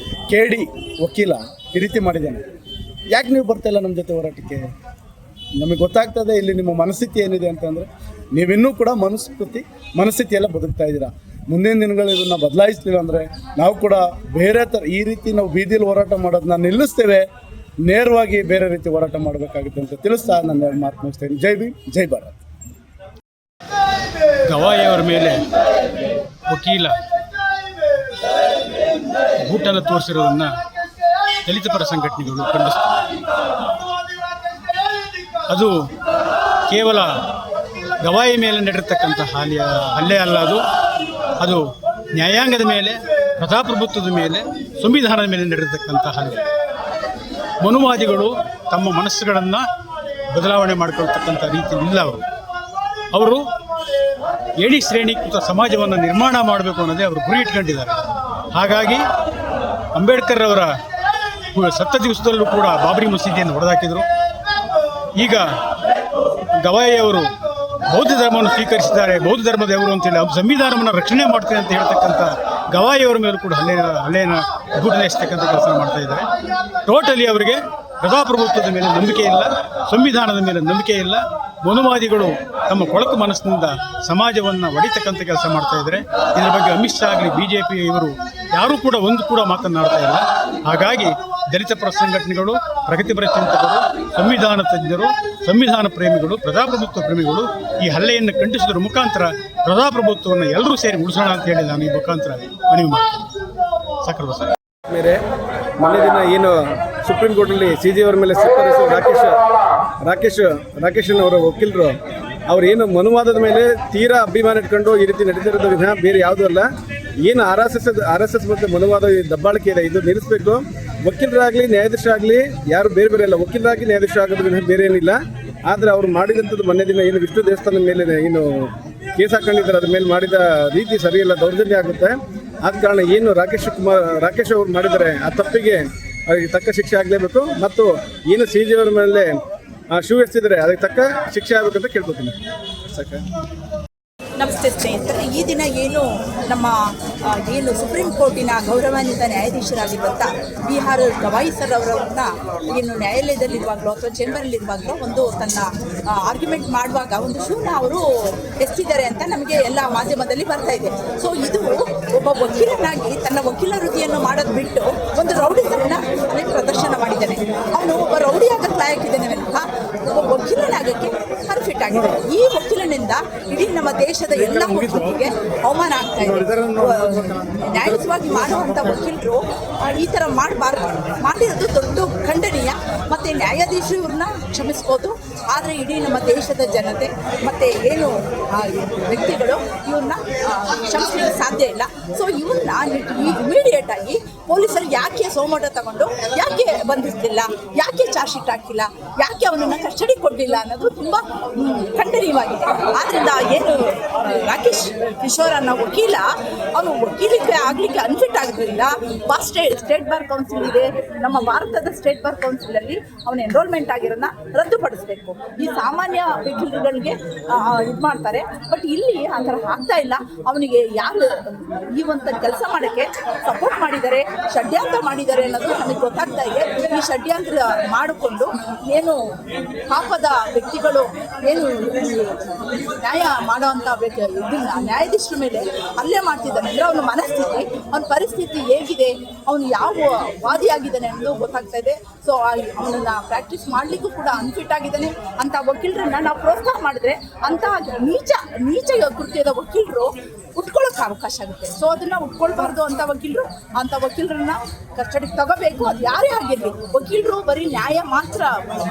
KD ವಕೀಲ ಈ ರೀತಿ ಮಾಡಿದ್ದಾನೆ. ಯಾಕೆ ನೀವು ಬರ್ತಾಯಿಲ್ಲ ನಮ್ಮ ಜೊತೆ ಹೋರಾಟಕ್ಕೆ? ನಮಗೆ ಗೊತ್ತಾಗ್ತದೆ ಇಲ್ಲಿ ನಿಮ್ಮ ಮನಸ್ಥಿತಿ ಏನಿದೆ ಅಂತಂದರೆ ನೀವಿನ್ನೂ ಕೂಡ ಮನಸ್ಥಿತಿಯೆಲ್ಲ ಬದುಕ್ತಾ ಇದ್ದೀರಾ. ಮುಂದಿನ ದಿನಗಳಲ್ಲಿ ಇದನ್ನು ಬದಲಾಯಿಸ್ತೀವಿ ಅಂದರೆ ನಾವು ಕೂಡ ಬೇರೆ ಥರ ಈ ರೀತಿ ನಾವು ಬೀದಿಯಲ್ಲಿ ಹೋರಾಟ ಮಾಡೋದನ್ನ ನಿಲ್ಲಿಸ್ತೇವೆ. ನೇರವಾಗಿ ಬೇರೆ ರೀತಿ ಹೋರಾಟ ಮಾಡಬೇಕಾಗುತ್ತೆ ಅಂತ ತಿಳಿಸ್ತಾ ನನ್ನ ಮಾತು ಮುಗಿಸ್ತೇನೆ. ಜೈ ಭೀಮ್, ಜೈ ಭಾರತ್. ಗವಾಯಿಯವರ ಮೇಲೆ ವಕೀಲ ಬೂಟನ್ನು ತೋರಿಸಿರೋದನ್ನು ದಲಿತ ಪರ ಸಂಘಟನೆಗಳು ಖಂಡಿಸ್ತವೆ. ಅದು ಕೇವಲ ಗವಾಯಿ ಮೇಲೆ ನಡೆದಿರ್ತಕ್ಕಂಥ ಹಲ್ಲೆ ಅಲ್ಲ. ಅದು ನ್ಯಾಯಾಂಗದ ಮೇಲೆ, ಪ್ರಜಾಪ್ರಭುತ್ವದ ಮೇಲೆ, ಸಂವಿಧಾನದ ಮೇಲೆ ನಡೆದಿರ್ತಕ್ಕಂಥ ಹಲ್ಲೆ. ಮನುವಾದಿಗಳು ತಮ್ಮ ಮನಸ್ಸುಗಳನ್ನು ಬದಲಾವಣೆ ಮಾಡಿಕೊಳ್ತಕ್ಕಂಥ ರೀತಿ ಇಲ್ಲ. ಅವರು ಏಣಿ ಶ್ರೇಣೀಕೃತ ಸಮಾಜವನ್ನು ನಿರ್ಮಾಣ ಮಾಡಬೇಕು ಅನ್ನೋದೇ ಅವರು ಗುರಿ ಇಟ್ಕೊಂಡಿದ್ದಾರೆ. ಹಾಗಾಗಿ ಅಂಬೇಡ್ಕರ್ ಅವರ ಸತ್ತ ದಿವಸದಲ್ಲೂ ಕೂಡ ಬಾಬರಿ ಮಸೀದಿಯನ್ನು ಹೊಡೆದಾಕಿದರು. ಈಗ ಗವಾಯಿಯವರು ಬೌದ್ಧ ಧರ್ಮವನ್ನು ಸ್ವೀಕರಿಸಿದ್ದಾರೆ, ಬೌದ್ಧ ಧರ್ಮದವರು ಅಂತೇಳಿ ಸಂವಿಧಾನವನ್ನು ರಕ್ಷಣೆ ಮಾಡ್ತೇನೆ ಅಂತ ಹೇಳ್ತಕ್ಕಂಥ ಗವಾಯಿಯವರ ಮೇಲೂ ಕೂಡ ಹಲ್ಲೆಯನ್ನು ಗುರುತಿಸ್ತಕ್ಕಂಥ ಕೆಲಸ ಮಾಡ್ತಾ ಇದ್ದಾರೆ. ಟೋಟಲಿ ಅವರಿಗೆ ಪ್ರಜಾಪ್ರಭುತ್ವದ ಮೇಲೆ ನಂಬಿಕೆ ಇಲ್ಲ, ಸಂವಿಧಾನದ ಮೇಲೆ ನಂಬಿಕೆ ಇಲ್ಲ. ಮನುವಾದಿಗಳು ತಮ್ಮ ಕೊಳಕು ಮನಸ್ಸಿನಿಂದ ಸಮಾಜವನ್ನು ಒಡಿತಕ್ಕಂಥ ಕೆಲಸ ಮಾಡ್ತಾ ಇದ್ದಾರೆ. ಇದರ ಬಗ್ಗೆ ಅಮಿತ್ ಶಾ ಆಗಲಿ BJP ಇವರು ಯಾರೂ ಕೂಡ ಮಾತನಾಡ್ತಾ ಇಲ್ಲ. ಹಾಗಾಗಿ ದಲಿತ ಪರ ಸಂಘಟನೆಗಳು, ಪ್ರಗತಿಪರ ಚಿಂತಕರು, ಸಂವಿಧಾನ ತಜ್ಞರು, ಸಂವಿಧಾನ ಪ್ರೇಮಿಗಳು, ಪ್ರಜಾಪ್ರಭುತ್ವ ಪ್ರೇಮಿಗಳು ಈ ಹಲ್ಲೆಯನ್ನು ಖಂಡಿಸೋದ್ರ ಮುಖಾಂತರ ಪ್ರಜಾಪ್ರಭುತ್ವವನ್ನು ಎಲ್ಲರೂ ಸೇರಿ ಉಳಿಸೋಣ ಅಂತ ಹೇಳಿ ನಾನು ಈ ಮುಖಾಂತರ ಮನವಿ ಮಾಡ್ತೀನಿ. ಸಕಲ ಮೇಲೆ ಮೊನ್ನೆ ದಿನ ಏನು ಸುಪ್ರೀಂ ಕೋರ್ಟಲ್ಲಿ CJ ಅವರ ಮೇಲೆ ರಾಕೇಶನ್ ಅವರ ವಕೀಲರು ಅವ್ರು ಏನು ಮನುವಾದದ ಮೇಲೆ ತೀರಾ ಅಭಿಮಾನ ಇಟ್ಕೊಂಡು ಈ ರೀತಿ ನಡೀತಿರೋದು ವಿಧಾನ ಬೇರೆ ಯಾವುದೂ ಅಲ್ಲ. ಏನು RSS ಮತ್ತು ಮನುವಾದ ದಬ್ಬಾಳಿಕೆ ಇದೆ, ಇದು ನಿಲ್ಲಿಸಬೇಕು. ವಕೀಲರಾಗಲಿ ನ್ಯಾಯಾಧೀಶರಾಗಲಿ ಯಾರು ಬೇರೆ ಅಲ್ಲ, ವಕೀಲರಾಗಿ ನ್ಯಾಯಾಧೀಶ ಆಗೋದು ವಿಧಾನ ಬೇರೆ ಏನಿಲ್ಲ. ಆದರೆ ಅವ್ರು ಮಾಡಿದಂಥದ್ದು ಮೊನ್ನೆ ದಿನ ಏನು ವಿಷ್ಣು ದೇವಸ್ಥಾನದ ಮೇಲೆ ಏನು ಕೇಸ್ ಹಾಕೊಂಡಿದ್ದಾರೆ, ಅದ್ರ ಮೇಲೆ ಮಾಡಿದ ರೀತಿ ಸರಿಯಿಲ್ಲ, ದೌರ್ಜನ್ಯ ಆಗುತ್ತೆ. ಆದ ಕಾರಣ ಏನು ರಾಕೇಶ್ ಅವರು ಮಾಡಿದ್ದಾರೆ ಆ ತಪ್ಪಿಗೆ ಅವರಿಗೆ ತಕ್ಕ ಶಿಕ್ಷೆ ಆಗಲೇಬೇಕು. ಮತ್ತು ಏನು CJ ಅವರ ಮೇಲೆ ಶೂ ಎಸ್ತಿದ್ದಾರೆ ಅದಕ್ಕೆ ತಕ್ಕ ಶಿಕ್ಷೆ ಆಗಬೇಕಂತ ಕೇಳ್ಕೊತೀನಿ. ನಮಸ್ತೆ ಸ್ನೇಹಿತರೆ, ಈ ದಿನ ಏನು ಸುಪ್ರೀಂ ಕೋರ್ಟಿನ ಗೌರವಾನ್ವಿತ ನ್ಯಾಯಾಧೀಶರಾಗಿರುವಂಥ ಬಿಹಾರ್ ಗವಾಯಿ ಸರ್ ಅವರನ್ನ ಏನು ನ್ಯಾಯಾಲಯದಲ್ಲಿರುವಾಗಲೂ ಅಥವಾ ಚೇಂಬರಲ್ಲಿರುವಾಗಲೂ ಒಂದು ತನ್ನ ಆರ್ಗ್ಯುಮೆಂಟ್ ಮಾಡುವಾಗ ಒಂದು ಶೂನ ಅವರು ಎಸ್ತಿದ್ದಾರೆ ಅಂತ ನಮಗೆ ಎಲ್ಲ ಮಾಧ್ಯಮದಲ್ಲಿ ಬರ್ತಾ ಇದೆ. ಸೊ ಇದು ಒಬ್ಬ ವಕೀಲನಾಗಿ ತನ್ನ ವಕೀಲ ವೃತ್ತಿಯನ್ನು ಮಾಡೋದು ಬಿಟ್ಟು ಒಂದು ರೌಡಿಸಮ್ನ ಪ್ರದರ್ಶನ ಮಾಡಿದ್ದಾನೆ. ಅವನು ಒಬ್ಬ ರೌಡಿ ಆಗಕ್ಕೆ ಲಾಯಕ್ಕಿದ್ದಾನೆ ವಿನಃ ಒಬ್ಬ ವಕೀಲನಾಗಕ್ಕೆ ಅನ್ಫಿಟ್ ಆಗಿದ್ದಾನೆ. ಈ ವಕೀಲನಿಂದ ಇಡೀ ನಮ್ಮ ದೇಶದ ಎಲ್ಲ ವಕೀಲರಿಗೆ ಅವಮಾನ ಆಗ್ತಾ ಇದೆ. ನ್ಯಾಯಯುತವಾಗಿ ಮಾಡುವಂಥ ವಕೀಲರು ಈ ಥರ ಮಾಡಬಾರ್ದು. ಮಾಡಿರೋದು ದೊಡ್ಡ ಖಂಡನೀಯ. ಮತ್ತು ನ್ಯಾಯಾಧೀಶರನ್ನ ಕ್ಷಮಿಸ್ಬೋದು, ಆದರೆ ಇಡೀ ನಮ್ಮ ದೇಶದ ಜನತೆ ಮತ್ತು ಏನು ವ್ಯಕ್ತಿಗಳು ಇವ್ರನ್ನ ಕ್ಷಮಿಸಲಿಕ್ಕೆ ಸಾಧ್ಯ ಇಲ್ಲ. ಸೊ ಇವನ್ನ ಇಮಿಡಿಯೇಟಾಗಿ ಪೊಲೀಸರು ಯಾಕೆ ಸೋಮೋಟ ತಗೊಂಡು ಯಾಕೆ ಬಂಧಿಸಲಿಲ್ಲ, ಯಾಕೆ ಚಾರ್ಜ್ ಶೀಟ್ ಹಾಕಿಲ್ಲ, ಯಾಕೆ ಅವನನ್ನು ಕಸ್ಟಡಿ ಕೊಡಲಿಲ್ಲ ಅನ್ನೋದು ತುಂಬ ಖಂಡನೀಯವಾಗಿದೆ. ಆದ್ದರಿಂದ ಏನು ರಾಕೇಶ್ ಕಿಶೋರ್ ಅನ್ನೋ ವಕೀಲ ಅವನು ವಕೀಲಿಗೆ ಆಗಲಿಕ್ಕೆ ಅನ್ಫಿಟ್ ಆಗೋದ್ರಿಂದ ಸ್ಟೇಟ್ ಬಾರ್ ಕೌನ್ಸಿಲ್ ಇದೆ, ನಮ್ಮ ಭಾರತದ ಸ್ಟೇಟ್ ಬಾರ್ ಕೌನ್ಸಿಲಲ್ಲಿ ಅವನ ಎನ್ರೋಲ್ಮೆಂಟ್ ಆಗಿರೋನ್ನ ರದ್ದುಪಡಿಸಬೇಕು. ಈ ಸಾಮಾನ್ಯ ವಕೀಲರುಗಳಿಗೆ ಇದು ಮಾಡ್ತಾರೆ, ಬಟ್ ಇಲ್ಲಿ ಆ ಥರ ಆಗ್ತಾ ಇಲ್ಲ. ಅವನಿಗೆ ಯಾರು ಈ ಒಂದು ಕೆಲಸ ಮಾಡೋಕ್ಕೆ ಸಪೋರ್ಟ್ ಮಾಡಿದ್ದಾರೆ, ಷಡ್ಯಂತ್ರ ಮಾಡಿದ್ದಾರೆ ಅನ್ನೋದು ನಮಗೆ ಗೊತ್ತಾಗ್ತಾ ಇದೆ. ಈ ಷಡ್ಯಂತ್ರ ಮಾಡಿಕೊಂಡು ಏನು ಪಾಪದ ವ್ಯಕ್ತಿಗಳು ಏನು ನ್ಯಾಯ ಮಾಡೋವಂಥ ಇದನ್ನ ನ್ಯಾಯಾಧೀಶರ ಮೇಲೆ ಹಲ್ಲೆ ಮಾಡ್ತಿದ್ದಾನೆ ಅಂದರೆ ಅವನ ಮನಸ್ಥಿತಿ, ಅವನ ಪರಿಸ್ಥಿತಿ ಹೇಗಿದೆ, ಅವನು ಯಾವ ವಾದಿಯಾಗಿದ್ದಾನೆ ಅನ್ನೋದು ಗೊತ್ತಾಗ್ತಾ ಇದೆ. ಸೊ ಅವನನ್ನು ಪ್ರಾಕ್ಟೀಸ್ ಮಾಡಲಿಕ್ಕೂ ಕೂಡ ಅನ್ಫಿಟ್ ಆಗಿದ್ದಾನೆ. ಅಂಥ ವಕೀಲರನ್ನ ನಾವು ಪ್ರೋತ್ಸಾಹ ಮಾಡಿದ್ರೆ ಅಂಥ ನೀಚ ಕೃತ್ಯದ ವಕೀಲರು ಉಟ್ಕೊಳ್ಳೋಕೆ ಅವಕಾಶ ಆಗುತ್ತೆ. ಸೊ ಅದನ್ನು ಉಟ್ಕೊಳ್ಬಾರ್ದು ಅಂಥ ವಕೀಲರನ್ನ ಕಸ್ಟಡಿಗೆ ತಗೋಬೇಕು. ಅದು ಯಾರೇ ಆಗಿರಲಿ, ವಕೀಲರು ಬರೀ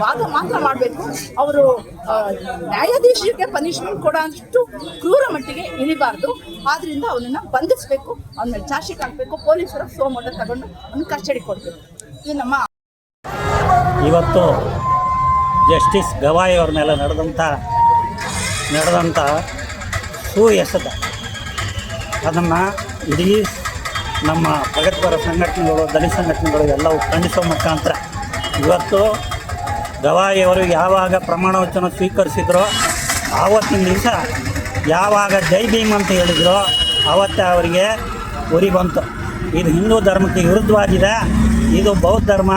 ವಾದ ಮಾತ್ರ ಮಾಡಬೇಕು. ಅವರು ನ್ಯಾಯಾಧೀಶರಿಗೆ ಪನಿಷ್ಮೆಂಟ್ ಕೊಡೋ ಅಷ್ಟು ಕ್ರೂರ ಮಟ್ಟಿಗೆ ಇಳಿಬಾರ್ದು. ಆದ್ದರಿಂದ ಅವನನ್ನು ಬಂಧಿಸಬೇಕು, ಅವನ ಮೇಲೆ ಚಾರ್ಜ್ ಶೀಟ್ ಹಾಕಬೇಕು, ಪೊಲೀಸರು ಸೋಮೋಟ ತಗೊಂಡು ಅವನ್ನ ಕಸ್ಟಡಿ ಕೊಡಬೇಕು. ಇದು ನಮ್ಮ ಇವತ್ತು ಜಸ್ಟಿಸ್ ಗವಾಯಿ ಅವ್ರ ಮೇಲೆ ನಡೆದಂಥ ಸುಎಸೆದ ಅದನ್ನು ಇಡೀ ನಮ್ಮ ಪ್ರಗತಿಪರ ಸಂಘಟನೆಗಳು, ದಲಿತ ಸಂಘಟನೆಗಳು ಎಲ್ಲವೂ ಖಂಡಿಸೋ ಮುಖಾಂತರ ಇವತ್ತು ಗವಾಯಿಯವರು ಯಾವಾಗ ಪ್ರಮಾಣ ವಚನ ಸ್ವೀಕರಿಸಿದ್ರೋ ಆವತ್ತಿನ ದಿವಸ ಯಾವಾಗ ಜೈ ಭೀಮ್ ಅಂತ ಹೇಳಿದ್ರೋ ಆವತ್ತೇ ಅವರಿಗೆ ಉರಿ ಬಂತು. ಇದು ಹಿಂದೂ ಧರ್ಮಕ್ಕೆ ವಿರುದ್ಧವಾಗಿದೆ, ಇದು ಬೌದ್ಧ ಧರ್ಮ,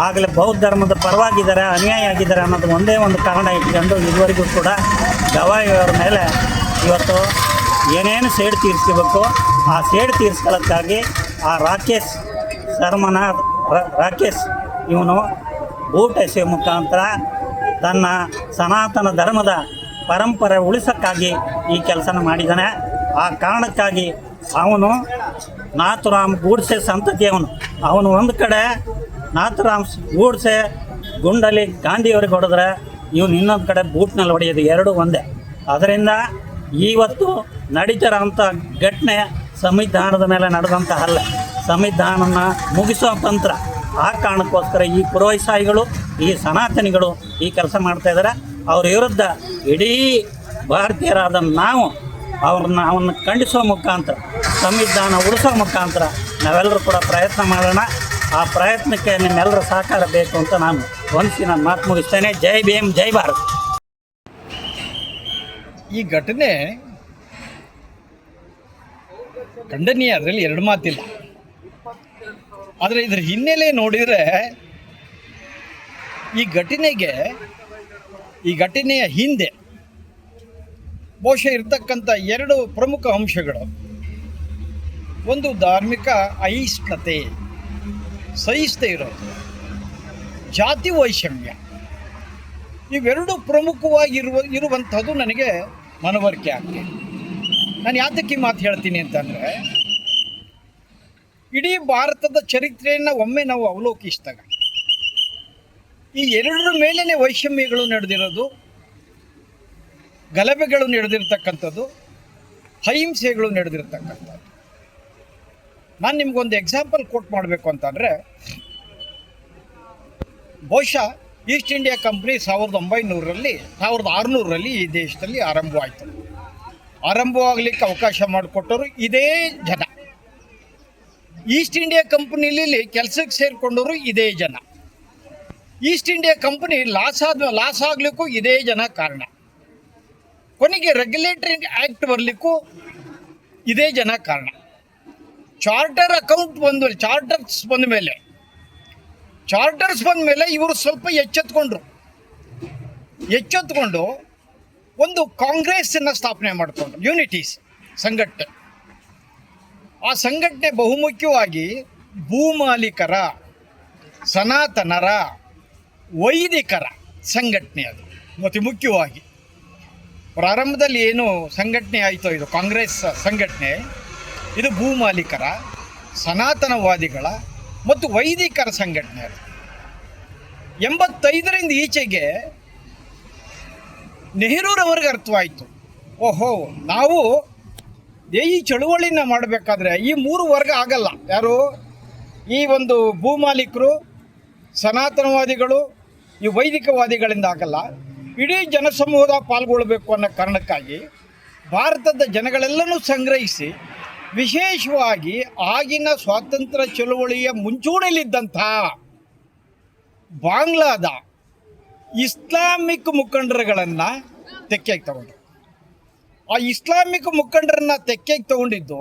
ಆಗಲೇ ಬೌದ್ಧ ಧರ್ಮದ ಪರವಾಗಿದ್ದಾರೆ, ಅನ್ಯಾಯ ಆಗಿದ್ದಾರೆ ಅನ್ನೋದು ಒಂದೇ ಒಂದು ಕಾರಣ ಇಟ್ಕೊಂಡು ಇದುವರೆಗೂ ಕೂಡ ಗವಾಯಿಯವರ ಮೇಲೆ ಇವತ್ತು ಏನೇನು ಸೇಡು ತೀರಿಸಬೇಕು ಆ ಸೇಡು ತೀರಿಸ್ಕೊಳ್ಳೋಕ್ಕಾಗಿ ಆ ರಾಕೇಶ್ ಇವನು ಬೂಟ್ ಎಸೆಯುವ ಮುಖಾಂತರ ತನ್ನ ಸನಾತನ ಧರ್ಮದ ಪರಂಪರೆ ಉಳಿಸೋಕ್ಕಾಗಿ ಈ ಕೆಲಸನ ಮಾಡಿದ್ದಾನೆ. ಆ ಕಾರಣಕ್ಕಾಗಿ ಅವನು ನಾಥುರಾಮ್ ಗೂಡ್ಸೆ ಸಂತತಿಯವನು ಒಂದು ಕಡೆ ನಾಥುರಾಮ್ ಗೂಡ್ಸೆ ಗುಂಡಲ್ಲಿ ಗಾಂಧಿಯವ್ರಿಗೆ ಹೊಡೆದ್ರೆ ಇವನು ಇನ್ನೊಂದು ಕಡೆ ಬೂಟ್ನಲ್ಲಿ ಹೊಡೆಯೋದು ಎರಡೂ ಒಂದೇ. ಅದರಿಂದ ಇವತ್ತು ನಡೀತಿರೋಂಥ ಘಟನೆ ಸಂವಿಧಾನದ ಮೇಲೆ ನಡೆದಂಥ ಹಲ್ಲೆ, ಸಂವಿಧಾನನ ಮುಗಿಸೋ ತಂತ್ರ. ಆ ಕಾರಣಕ್ಕೋಸ್ಕರ ಈ ಪುರೋಹಿಸಾಯಿಗಳು, ಈ ಸನಾತನಿಗಳು ಈ ಕೆಲಸ ಮಾಡ್ತಾಯಿದ್ದಾರೆ. ಅವ್ರ ವಿರುದ್ಧ ಇಡೀ ಭಾರತೀಯರಾದ ನಾವು ಅವನ್ನ ಖಂಡಿಸೋ ಮುಖಾಂತರ, ಸಂವಿಧಾನ ಉಳಿಸೋ ಮುಖಾಂತರ ನಾವೆಲ್ಲರೂ ಕೂಡ ಪ್ರಯತ್ನ ಮಾಡೋಣ. ಆ ಪ್ರಯತ್ನಕ್ಕೆ ನಿಮ್ಮೆಲ್ಲರ ಸಹಕಾರ ಬೇಕು ಅಂತ ನಾನು ನಾನು ಮಾತು ಮುಗಿಸ್ತೇನೆ. ಜೈ ಭೀಮ್, ಜೈ ಭಾರತ್. ಈ ಘಟನೆ ಖಂಡನೀಯ, ಅದರಲ್ಲಿ ಎರಡು ಮಾತಿಲ್ಲ. ಆದರೆ ಇದರ ಹಿನ್ನೆಲೆ ನೋಡಿದರೆ ಈ ಘಟನೆಯ ಹಿಂದೆ ಬಹುಶಃ ಇರತಕ್ಕಂಥ ಎರಡು ಪ್ರಮುಖ ಅಂಶಗಳು. ಒಂದು ಧಾರ್ಮಿಕ ಅಹಿಷ್ಣುತೆ, ಸಹಿಸದೇ ಇರೋದು, ಜಾತಿ ವೈಷಮ್ಯ. ಇವೆರಡು ಇರುವಂಥದ್ದು ನನಗೆ ಮನವರಿಕೆ ಆಗ್ತದೆ. ನಾನು ಯಾತಕ್ಕೆ ಈ ಮಾತು ಹೇಳ್ತೀನಿ ಅಂತಂದರೆ, ಇಡೀ ಭಾರತದ ಚರಿತ್ರೆಯನ್ನು ಒಮ್ಮೆ ನಾವು ಅವಲೋಕಿಸಿದಾಗ ಈ ಎರಡರ ಮೇಲೇ ವೈಷಮ್ಯಗಳು ನಡೆದಿರೋದು, ಗಲಭೆಗಳು ನಡೆದಿರ್ತಕ್ಕಂಥದ್ದು, ಅಹಿಂಸೆಗಳು ನಡೆದಿರ್ತಕ್ಕಂಥದ್ದು. ನಾನು ನಿಮ್ಗೊಂದು ಎಕ್ಸಾಂಪಲ್ ಕೋಟ್ ಮಾಡಬೇಕು ಅಂತಂದರೆ, ಬಹುಶಃ ಈಸ್ಟ್ ಇಂಡಿಯಾ ಕಂಪ್ನಿ 1600ರಲ್ಲಿ ಈ ದೇಶದಲ್ಲಿ ಆರಂಭವಾಯಿತು. ಆರಂಭವಾಗಲಿಕ್ಕೆ ಅವಕಾಶ ಮಾಡಿಕೊಟ್ಟವರು ಇದೇ ಜನ. ಈಸ್ಟ್ ಇಂಡಿಯಾ ಕಂಪ್ನಿಲಿ ಕೆಲಸಕ್ಕೆ ಸೇರಿಕೊಂಡವರು ಇದೇ ಜನ. ಈಸ್ಟ್ ಇಂಡಿಯಾ ಕಂಪ್ನಿ ಲಾಸ್ ಆಗಲಿಕ್ಕೂ ಇದೇ ಜನ ಕಾರಣ. ಕೊನೆಗೆ ರೆಗ್ಯುಲೇಟರಿ ಆ್ಯಕ್ಟ್ ಬರಲಿಕ್ಕೂ ಇದೇ ಜನ ಕಾರಣ. ಚಾರ್ಟರ್ ಅಕೌಂಟ್ ಚಾರ್ಟರ್ಸ್ ಬಂದ ಮೇಲೆ ಇವರು ಸ್ವಲ್ಪ ಎಚ್ಚೆತ್ಕೊಂಡು ಒಂದು ಕಾಂಗ್ರೆಸ್ಸನ್ನು ಸ್ಥಾಪನೆ ಮಾಡಿಕೊಂಡ್ರು, ಯೂನಿಟೀಸ್ ಸಂಘಟನೆ. ಆ ಸಂಘಟನೆ ಬಹುಮುಖ್ಯವಾಗಿ ಭೂಮಾಲೀಕರ, ಸನಾತನರ, ವೈದಿಕರ ಸಂಘಟನೆ. ಅದು ಅತಿ ಮುಖ್ಯವಾಗಿ ಪ್ರಾರಂಭದಲ್ಲಿ ಏನು ಸಂಘಟನೆ ಆಯಿತೋ ಇದು ಕಾಂಗ್ರೆಸ್ ಸಂಘಟನೆ, ಇದು ಭೂಮಾಲೀಕರ, ಸನಾತನವಾದಿಗಳ ಮತ್ತು ವೈದಿಕರ ಸಂಘಟನೆ. ಅದು 85ರಿಂದ ಈಚೆಗೆ ನೆಹರೂರವ್ರಿಗೆ ಅರ್ಥವಾಯಿತು, ಓಹೋ ನಾವು ಈ ಚಳುವಳಿನ ಮಾಡಬೇಕಾದ್ರೆ ಈ 3 ವರ್ಗ ಆಗಲ್ಲ. ಯಾರು? ಈ ಒಂದು ಭೂಮಾಲೀಕರು, ಸನಾತನವಾದಿಗಳು, ಈ ವೈದಿಕವಾದಿಗಳಿಂದ ಆಗಲ್ಲ. ಇಡೀ ಜನಸಮೂಹ ಪಾಲ್ಗೊಳ್ಳಬೇಕು ಅನ್ನೋ ಕಾರಣಕ್ಕಾಗಿ ಭಾರತದ ಜನಗಳೆಲ್ಲನೂ ಸಂಗ್ರಹಿಸಿ ವಿಶೇಷವಾಗಿ ಆಗಿನ ಸ್ವಾತಂತ್ರ್ಯ ಚಳುವಳಿಯ ಮುಂಚೂಣಿಯಲ್ಲಿದ್ದಂಥ ಬಾಂಗ್ಲಾದ ಇಸ್ಲಾಮಿಕ್ ಮುಖಂಡರುಗಳನ್ನು ತೆಕ್ಕೆಗೆ ತಗೊಂಡು, ಆ ಇಸ್ಲಾಮಿಕ್ ಮುಖಂಡರನ್ನು ತೆಕ್ಕೆಗೆ ತಗೊಂಡಿದ್ದು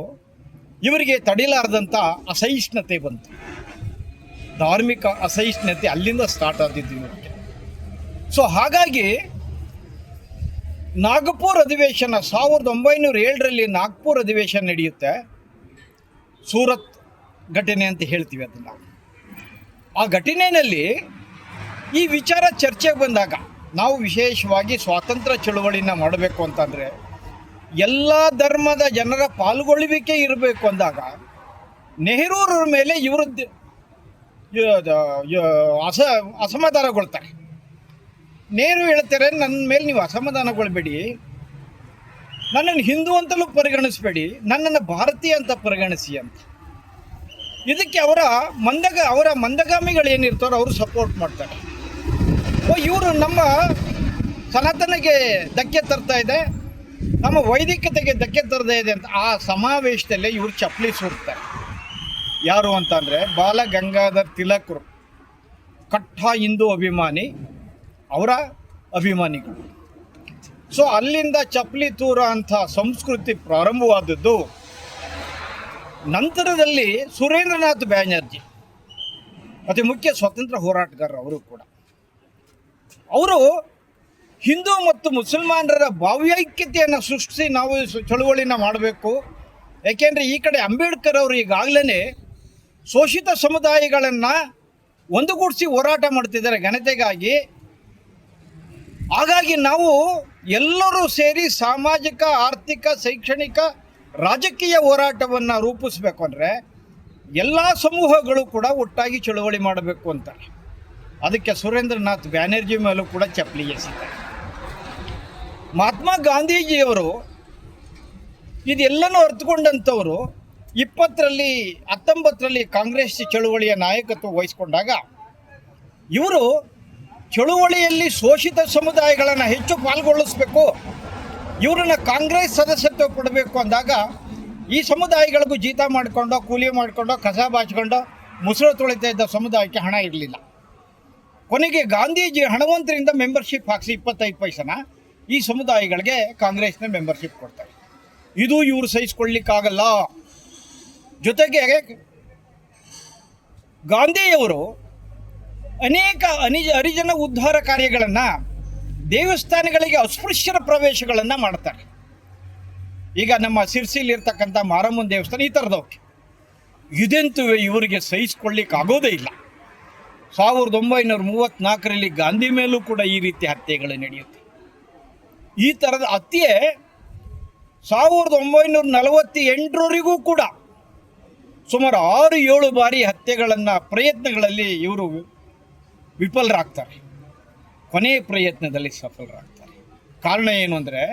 ಇವರಿಗೆ ತಡಿಲಾರದಂಥ ಅಸಹಿಷ್ಣುತೆ ಬಂತು. ಧಾರ್ಮಿಕ ಅಸಹಿಷ್ಣುತೆ ಅಲ್ಲಿಂದ ಸ್ಟಾರ್ಟ್ ಆದಿದ್ದು ಇವರಿಗೆ. ಸೊ ಹಾಗಾಗಿ ನಾಗಪುರ ಅಧಿವೇಶನ 1907ರಲ್ಲಿ ನಾಗ್ಪುರ್ ಅಧಿವೇಶನ ನಡೆಯುತ್ತೆ. ಸೂರತ್ ಘಟನೆ ಅಂತ ಹೇಳ್ತೀವಿ ಅದನ್ನು. ಆ ಘಟನೆಯಲ್ಲಿ ಈ ವಿಚಾರ ಚರ್ಚೆಗೆ ಬಂದಾಗ ನಾವು ವಿಶೇಷವಾಗಿ ಸ್ವಾತಂತ್ರ್ಯ ಚಳುವಳಿನ ಮಾಡಬೇಕು ಅಂತಂದರೆ ಎಲ್ಲ ಧರ್ಮದ ಜನರ ಪಾಲ್ಗೊಳ್ಳುವಿಕೆ ಇರಬೇಕು ಅಂದಾಗ ನೆಹರೂರವ್ರ ಮೇಲೆ ಇವ್ರದ್ದು ಅಸಮಾಧಾನಗೊಳ್ತಾರೆ. ನೆಹರು ಹೇಳ್ತಾರೆ, ನನ್ನ ಮೇಲೆ ನೀವು ಅಸಮಾಧಾನಗೊಳ್ಬೇಡಿ, ನನ್ನನ್ನು ಹಿಂದೂ ಅಂತಲೂ ಪರಿಗಣಿಸಬೇಡಿ, ನನ್ನನ್ನು ಭಾರತೀಯ ಅಂತ ಪರಿಗಣಿಸಿ ಅಂತ. ಇದಕ್ಕೆ ಅವರ ಮಂದಗಾಮಿಗಳು ಏನಿರ್ತಾರೋ ಅವರು ಸಪೋರ್ಟ್ ಮಾಡ್ತಾರೆ. ಇವರು ನಮ್ಮ ಸನಾತನಗೆ ಧಕ್ಕೆ ತರ್ತಾ ಇದೆ, ನಮ್ಮ ವೈದಿಕತೆಗೆ ಧಕ್ಕೆ ತರದೇ ಇದೆ ಅಂತ ಆ ಸಮಾವೇಶದಲ್ಲೇ ಇವರು ಚಪ್ಪಲಿ ಸುರ್ತಾರೆ. ಯಾರು ಅಂತಂದರೆ ಬಾಲ ಗಂಗಾಧರ್ ತಿಲಕರು, ಕಟ್ಟ ಹಿಂದೂ ಅಭಿಮಾನಿ, ಅವರ ಅಭಿಮಾನಿಗಳು. ಸೊ ಅಲ್ಲಿಂದ ಚಪ್ಪಲಿ ತೂರ ಅಂಥ ಸಂಸ್ಕೃತಿ ಪ್ರಾರಂಭವಾದದ್ದು. ನಂತರದಲ್ಲಿ ಸುರೇಂದ್ರನಾಥ್ ಬ್ಯಾನರ್ಜಿ ಅತಿ ಮುಖ್ಯ ಸ್ವಾತಂತ್ರ್ಯ ಹೋರಾಟಗಾರರು. ಅವರು ಕೂಡ ಹಿಂದೂ ಮತ್ತು ಮುಸಲ್ಮಾನರ ಭಾವೈಕ್ಯತೆಯನ್ನು ಸೃಷ್ಟಿಸಿ ನಾವು ಚಳುವಳಿನ ಮಾಡಬೇಕು. ಯಾಕೆಂದರೆ ಈ ಕಡೆ ಅಂಬೇಡ್ಕರ್ ಅವರು ಈಗಾಗಲೇ ಶೋಷಿತ ಸಮುದಾಯಗಳನ್ನು ಒಂದುಗೂಡಿಸಿ ಹೋರಾಟ ಮಾಡ್ತಿದ್ದಾರೆ ಘನತೆಗಾಗಿ. ಹಾಗಾಗಿ ನಾವು ಎಲ್ಲರೂ ಸೇರಿ ಸಾಮಾಜಿಕ, ಆರ್ಥಿಕ, ಶೈಕ್ಷಣಿಕ, ರಾಜಕೀಯ ಹೋರಾಟವನ್ನು ರೂಪಿಸಬೇಕು ಅಂದರೆ ಎಲ್ಲ ಸಮೂಹಗಳು ಕೂಡ ಒಟ್ಟಾಗಿ ಚಳುವಳಿ ಮಾಡಬೇಕು ಅಂತಾರೆ. ಅದಕ್ಕೆ ಸುರೇಂದ್ರನಾಥ್ ಬ್ಯಾನರ್ಜಿ ಮೇಲೂ ಕೂಡ ಚಪ್ಪಲಿ ಎಸೆತಾರೆ. ಮಹಾತ್ಮ ಗಾಂಧೀಜಿಯವರು ಇದೆಲ್ಲನೂ ಅರ್ಥಕೊಂಡಂಥವರು 1920ರಲ್ಲಿ ಕಾಂಗ್ರೆಸ್ ಚಳುವಳಿಯ ನಾಯಕತ್ವ ವಹಿಸಿಕೊಂಡಾಗ ಇವರು ಚಳುವಳಿಯಲ್ಲಿ ಶೋಷಿತ ಸಮುದಾಯಗಳನ್ನು ಹೆಚ್ಚು ಪಾಲ್ಗೊಳ್ಳಿಸಬೇಕು, ಇವರನ್ನು ಕಾಂಗ್ರೆಸ್ ಸದಸ್ಯತ್ವ ಕೊಡಬೇಕು ಅಂದಾಗ ಈ ಸಮುದಾಯಗಳಿಗೂ ಜೀತ ಮಾಡಿಕೊಂಡು, ಕೂಲಿ ಮಾಡಿಕೊಂಡು, ಕಸ ಬಾಚಿಕೊಂಡು ಮುಸುರು ತೊಳಿತಾ ಇದ್ದ ಸಮುದಾಯಕ್ಕೆ ಹಣ ಇರಲಿಲ್ಲ. ಕೊನೆಗೆ ಗಾಂಧೀಜಿ ಹಣವಂತರಿಂದ ಮೆಂಬರ್ಶಿಪ್ ಹಾಕಿಸಿ 25 ಪೈಸನ ಈ ಸಮುದಾಯಗಳಿಗೆ ಕಾಂಗ್ರೆಸ್ನ ಮೆಂಬರ್ಶಿಪ್ ಕೊಡ್ತಾರೆ. ಇದು ಇವರು ಸಹಿಸ್ಕೊಳ್ಳಿಕ್ಕಾಗಲ್ಲ. ಜೊತೆಗೆ ಗಾಂಧಿಯವರು ಅನೇಕ ಹರಿಜನ ಉದ್ಧಾರ ಕಾರ್ಯಗಳನ್ನು, ದೇವಸ್ಥಾನಗಳಿಗೆ ಅಸ್ಪೃಶ್ಯರ ಪ್ರವೇಶಗಳನ್ನು ಮಾಡ್ತಾರೆ. ಈಗ ನಮ್ಮ ಸಿರ್ಸಿಲಿರ್ತಕ್ಕಂಥ ಮಾರಮ್ಮನ ದೇವಸ್ಥಾನ ಈ ಥರದವಕ್ಕೆ ಇದಂತೂ ಇವರಿಗೆ ಸಹಿಸ್ಕೊಳ್ಳಿಕ್ಕಾಗೋದೇ ಇಲ್ಲ. 1934ರಲ್ಲಿ ಗಾಂಧಿ ಮೇಲೂ ಕೂಡ ಈ ರೀತಿ ಹತ್ಯೆಗಳು ನಡೆಯುತ್ತೆ. ಈ ಥರದ ಹತ್ಯೆ 1948ರವರೆಗೂ ಕೂಡ ಸುಮಾರು 6-7 ಬಾರಿ ಪ್ರಯತ್ನಗಳಲ್ಲಿ ಇವರು ವಿಫಲರಾಗ್ತಾರೆ. ಕೊನೆಯ ಪ್ರಯತ್ನದಲ್ಲಿ ಸಫಲರಾಗ್ತಾರೆ. ಕಾರಣ ಏನು ಅಂದರೆ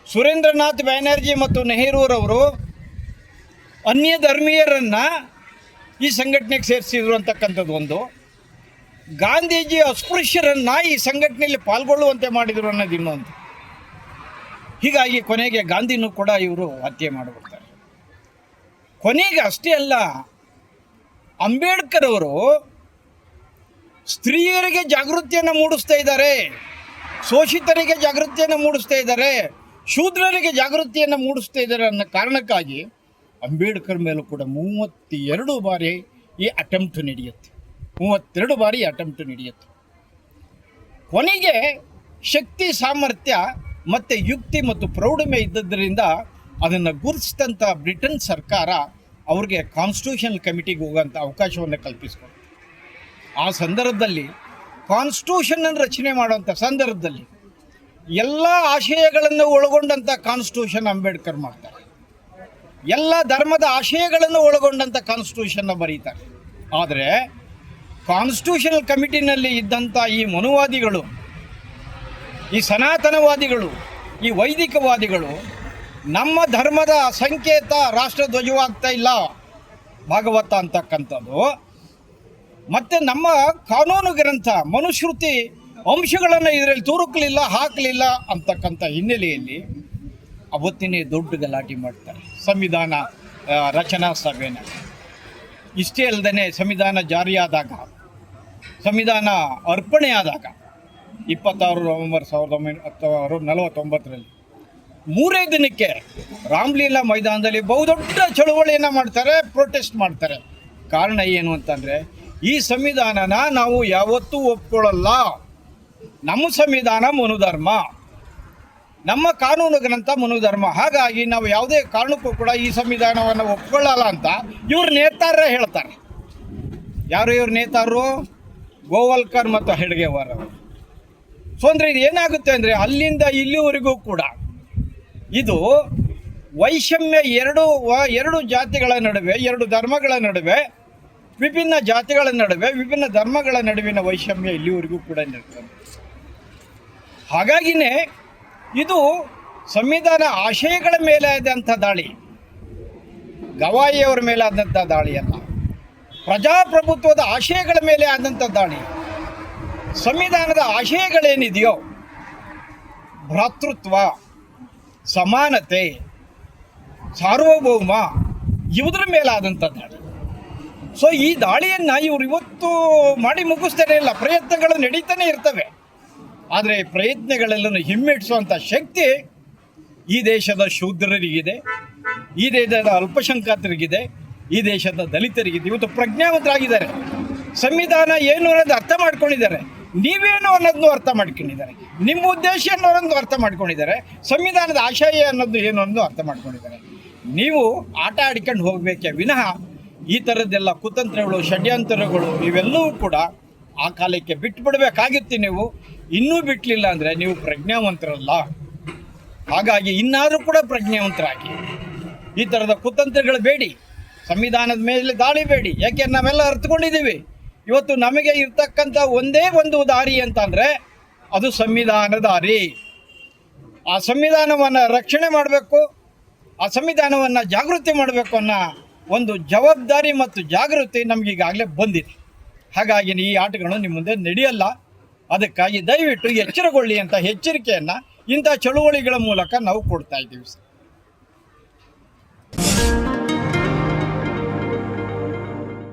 ಸುರೇಂದ್ರನಾಥ್ ಬ್ಯಾನರ್ಜಿ ಮತ್ತು ನೆಹರೂರವರು ಅನ್ಯ ಧರ್ಮೀಯರನ್ನು ಈ ಸಂಘಟನೆಗೆ ಸೇರಿಸಿದ್ರು ಅಂತಕ್ಕಂಥದ್ದು ಒಂದು, ಗಾಂಧೀಜಿ ಅಸ್ಪೃಶ್ಯರನ್ನು ಈ ಸಂಘಟನೆಯಲ್ಲಿ ಪಾಲ್ಗೊಳ್ಳುವಂತೆ ಮಾಡಿದರು ಅನ್ನೋದು ಇನ್ನೊಂದು. ಹೀಗಾಗಿ ಕೊನೆಗೆ ಗಾಂಧಿನೂ ಕೂಡ ಇವರು ಹತ್ಯೆ ಮಾಡಿಬಿಡ್ತಾರೆ. ಕೊನೆಗೆ ಅಷ್ಟೇ ಅಲ್ಲ, ಅಂಬೇಡ್ಕರ್ ಅವರು ಸ್ತ್ರೀಯರಿಗೆ ಜಾಗೃತಿಯನ್ನು ಮೂಡಿಸ್ತಾ ಇದ್ದಾರೆ. ಶೋಷಿತರಿಗೆ ಜಾಗೃತಿಯನ್ನು ಮೂಡಿಸ್ತಾ ಇದ್ದಾರೆ, ಶೂದ್ರರಿಗೆ ಜಾಗೃತಿಯನ್ನು ಮೂಡಿಸ್ತಾ ಇದ್ದಾರೆ ಅನ್ನೋ ಕಾರಣಕ್ಕಾಗಿ ಅಂಬೇಡ್ಕರ್ ಮೇಲೂ ಕೂಡ 32 ಬಾರಿ ಈ ಅಟೆಂಪ್ಟ್ ನಡೆಯುತ್ತೆ. 32 ಬಾರಿ ಅಟೆಂಪ್ಟ್ ನಡೆಯುತ್ತೆ. ಕೊನೆಗೆ ಶಕ್ತಿ, ಸಾಮರ್ಥ್ಯ ಮತ್ತು ಯುಕ್ತಿ ಮತ್ತು ಪ್ರೌಢಮೆ ಇದ್ದದ್ದರಿಂದ ಅದನ್ನು ಗುರುತಿಸಿದಂಥ ಬ್ರಿಟನ್ ಸರ್ಕಾರ ಅವ್ರಿಗೆ ಕಾನ್ಸ್ಟಿಟ್ಯೂಷನಲ್ ಕಮಿಟಿಗೆ ಹೋಗೋಂಥ ಅವಕಾಶವನ್ನು ಕಲ್ಪಿಸ್ಕೊಂಡು, ಆ ಸಂದರ್ಭದಲ್ಲಿ ಕಾನ್ಸ್ಟಿಟ್ಯೂಷನನ್ನು ರಚನೆ ಮಾಡುವಂಥ ಸಂದರ್ಭದಲ್ಲಿ ಎಲ್ಲ ಆಶಯಗಳನ್ನು ಒಳಗೊಂಡಂಥ ಕಾನ್ಸ್ಟಿಟ್ಯೂಷನ್ ಅಂಬೇಡ್ಕರ್ ಮಾಡ್ತಾರೆ. ಎಲ್ಲ ಧರ್ಮದ ಆಶಯಗಳನ್ನು ಒಳಗೊಂಡಂಥ ಕಾನ್ಸ್ಟಿಟ್ಯೂಷನ್ನ ಬರೀತಾರೆ. ಆದರೆ ಕಾನ್ಸ್ಟಿಟ್ಯೂಷನಲ್ ಕಮಿಟಿನಲ್ಲಿ ಇದ್ದಂಥ ಈ ಮನುವಾದಿಗಳು, ಈ ಸನಾತನವಾದಿಗಳು, ಈ ವೈದಿಕವಾದಿಗಳು ನಮ್ಮ ಧರ್ಮದ ಸಂಕೇತ ರಾಷ್ಟ್ರಧ್ವಜವಾಗ್ತಾ ಇಲ್ಲ ಭಾಗವತ ಅಂತಕ್ಕಂಥದ್ದು, ಮತ್ತು ನಮ್ಮ ಕಾನೂನು ಗ್ರಂಥ ಮನುಶ್ರುತಿ ಅಂಶಗಳನ್ನು ಇದರಲ್ಲಿ ತುರುಕಲಿಲ್ಲ, ಹಾಕಲಿಲ್ಲ ಅಂತಕ್ಕಂಥ ಹಿನ್ನೆಲೆಯಲ್ಲಿ ಅವತ್ತಿನೇ ದೊಡ್ಡ ಗಲಾಟೆ ಮಾಡ್ತಾರೆ ಸಂವಿಧಾನ ರಚನಾ ಸಭೆನ. ಇಷ್ಟೇ ಅಲ್ಲದೆ ಸಂವಿಧಾನ ಜಾರಿಯಾದಾಗ, ಸಂವಿಧಾನ ಅರ್ಪಣೆ ಆದಾಗ 26 ನವೆಂಬರ್ 1949ರಲ್ಲಿ 3 ದಿನಕ್ಕೆ ರಾಮ್ಲೀಲಾ ಮೈದಾನದಲ್ಲಿ ಬಹುದೊಡ್ಡ ಚಳುವಳಿಯನ್ನು ಮಾಡ್ತಾರೆ, ಪ್ರೊಟೆಸ್ಟ್ ಮಾಡ್ತಾರೆ. ಕಾರಣ ಏನು ಅಂತಂದರೆ, ಈ ಸಂವಿಧಾನನ ನಾವು ಯಾವತ್ತೂ ಒಪ್ಕೊಳ್ಳಲ್ಲ, ನಮ್ಮ ಸಂವಿಧಾನ ಮನುಧರ್ಮ, ನಮ್ಮ ಕಾನೂನು ಗ್ರಂಥ ಮನುಧರ್ಮ, ಹಾಗಾಗಿ ನಾವು ಯಾವುದೇ ಕಾರಣಕ್ಕೂ ಕೂಡ ಈ ಸಂವಿಧಾನವನ್ನು ಒಪ್ಕೊಳ್ಳಲ್ಲ ಅಂತ ಇವ್ರ ನೇತಾರರೇ ಹೇಳ್ತಾರೆ. ಯಾರು ಇವ್ರ ನೇತಾರರು? ಗೋವಲ್ಕರ್ ಮತ್ತು ಹೆಡ್ಗೇವಾರ್ ಅವರು. ಸೊ ಅಂದರೆ ಇದು ಏನಾಗುತ್ತೆ ಅಂದರೆ, ಅಲ್ಲಿಂದ ಇಲ್ಲಿವರೆಗೂ ಕೂಡ ಇದು ವೈಷಮ್ಯ, ಎರಡು ಜಾತಿಗಳ ನಡುವೆ, 2 ಧರ್ಮಗಳ ನಡುವೆ, ವಿಭಿನ್ನ ಜಾತಿಗಳ ನಡುವೆ, ವಿಭಿನ್ನ ಧರ್ಮಗಳ ನಡುವಿನ ವೈಷಮ್ಯ ಇಲ್ಲಿವರೆಗೂ ಕೂಡ ನಿರ್ತದೆ. ಹಾಗಾಗಿನೇ ಇದು ಸಂವಿಧಾನ ಆಶಯಗಳ ಮೇಲೆ ಆದಂಥ ದಾಳಿ, ಗವಾಯಿಯವರ ಮೇಲೆ ಆದಂಥ ದಾಳಿ ಅಲ್ಲ, ಪ್ರಜಾಪ್ರಭುತ್ವದ ಆಶಯಗಳ ಮೇಲೆ ಆದಂಥ ದಾಳಿ. ಸಂವಿಧಾನದ ಆಶಯಗಳೇನಿದೆಯೋ, ಭ್ರಾತೃತ್ವ, ಸಮಾನತೆ, ಸಾರ್ವಭೌಮ, ಇವುದ್ರ ಮೇಲಾದಂಥ ದಾಳಿ. ಸೊ ಈ ದಾಳಿಯನ್ನು ಇವರು ಇವತ್ತು ಮಾಡಿ ಮುಗಿಸ್ತಾನೆ ಇಲ್ಲ, ಪ್ರಯತ್ನಗಳು ನಡೀತಾನೆ ಇರ್ತವೆ. ಆದರೆ ಪ್ರಯತ್ನಗಳೆಲ್ಲನೂ ಹಿಮ್ಮೆಟ್ಟಿಸುವಂಥ ಶಕ್ತಿ ಈ ದೇಶದ ಶೂದ್ರರಿಗಿದೆ, ಈ ದೇಶದ ಅಲ್ಪಸಂಖ್ಯಾತರಿಗಿದೆ, ಈ ದೇಶದ ದಲಿತರಿಗಿದೆ. ಇವತ್ತು ಪ್ರಜ್ಞಾವಂತರಾಗಿದ್ದಾರೆ, ಸಂವಿಧಾನ ಏನು ಅನ್ನೋದು ಅರ್ಥ ಮಾಡ್ಕೊಂಡಿದ್ದಾರೆ, ನೀವೇನು ಅನ್ನೋದನ್ನು ಅರ್ಥ ಮಾಡ್ಕೊಂಡಿದ್ದಾರೆ, ನಿಮ್ಮ ಉದ್ದೇಶ ಅನ್ನೋದನ್ನು ಅರ್ಥ ಮಾಡ್ಕೊಂಡಿದ್ದಾರೆ, ಸಂವಿಧಾನದ ಆಶಯ ಅನ್ನೋದು ಏನು ಅನ್ನೋದು ಅರ್ಥ ಮಾಡ್ಕೊಂಡಿದ್ದಾರೆ. ನೀವು ಆಟ ಆಡ್ಕೊಂಡು ಹೋಗಬೇಕೇ ವಿನಃ ಈ ಥರದ್ದೆಲ್ಲ ಕುತಂತ್ರಗಳು, ಷಡ್ಯಂತರಗಳು ಇವೆಲ್ಲವೂ ಕೂಡ ಆ ಕಾಲಕ್ಕೆ ಬಿಟ್ಟುಬಿಡಬೇಕಾಗಿತ್ತು. ನೀವು ಇನ್ನೂ ಬಿಟ್ಟಲಿಲ್ಲ ಅಂದರೆ ನೀವು ಪ್ರಜ್ಞಾವಂತರಲ್ಲ. ಹಾಗಾಗಿ ಇನ್ನಾದರೂ ಕೂಡ ಪ್ರಜ್ಞಾವಂತರಾಗಿ ಈ ಥರದ ಕುತಂತ್ರಗಳು ಬೇಡಿ, ಸಂವಿಧಾನದ ಮೇಲೆ ದಾಳಿ ಬೇಡಿ. ಯಾಕೆ ನಾವೆಲ್ಲ ಅರ್ಥಕೊಂಡಿದ್ದೀವಿ, ಇವತ್ತು ನಮಗೆ ಇರ್ತಕ್ಕಂಥ ಒಂದೇ ಒಂದು ದಾರಿ ಅಂತಂದರೆ ಅದು ಸಂವಿಧಾನ ದಾರಿ. ಆ ಸಂವಿಧಾನವನ್ನು ರಕ್ಷಣೆ ಮಾಡಬೇಕು, ಆ ಸಂವಿಧಾನವನ್ನು ಜಾಗೃತಿ ಮಾಡಬೇಕು ಅನ್ನೋ ಒಂದು ಜವಾಬ್ದಾರಿ ಮತ್ತು ಜಾಗೃತಿ ನಮಗೀಗಾಗಲೇ ಬಂದಿದೆ. ಹಾಗಾಗಿ ಈ ಆಟಗಳು ನಿಮ್ಮ ಮುಂದೆ ನಡೆಯಲ್ಲ. ಅದಕ್ಕಾಗಿ ದಯವಿಟ್ಟು ಎಚ್ಚರಗೊಳ್ಳಿ ಅಂತ ಎಚ್ಚರಿಕೆಯನ್ನು ಇಂಥ ಚಳುವಳಿಗಳ ಮೂಲಕ ನಾವು ಕೊಡ್ತಾ ಇದ್ದೀವಿ ಸರ್.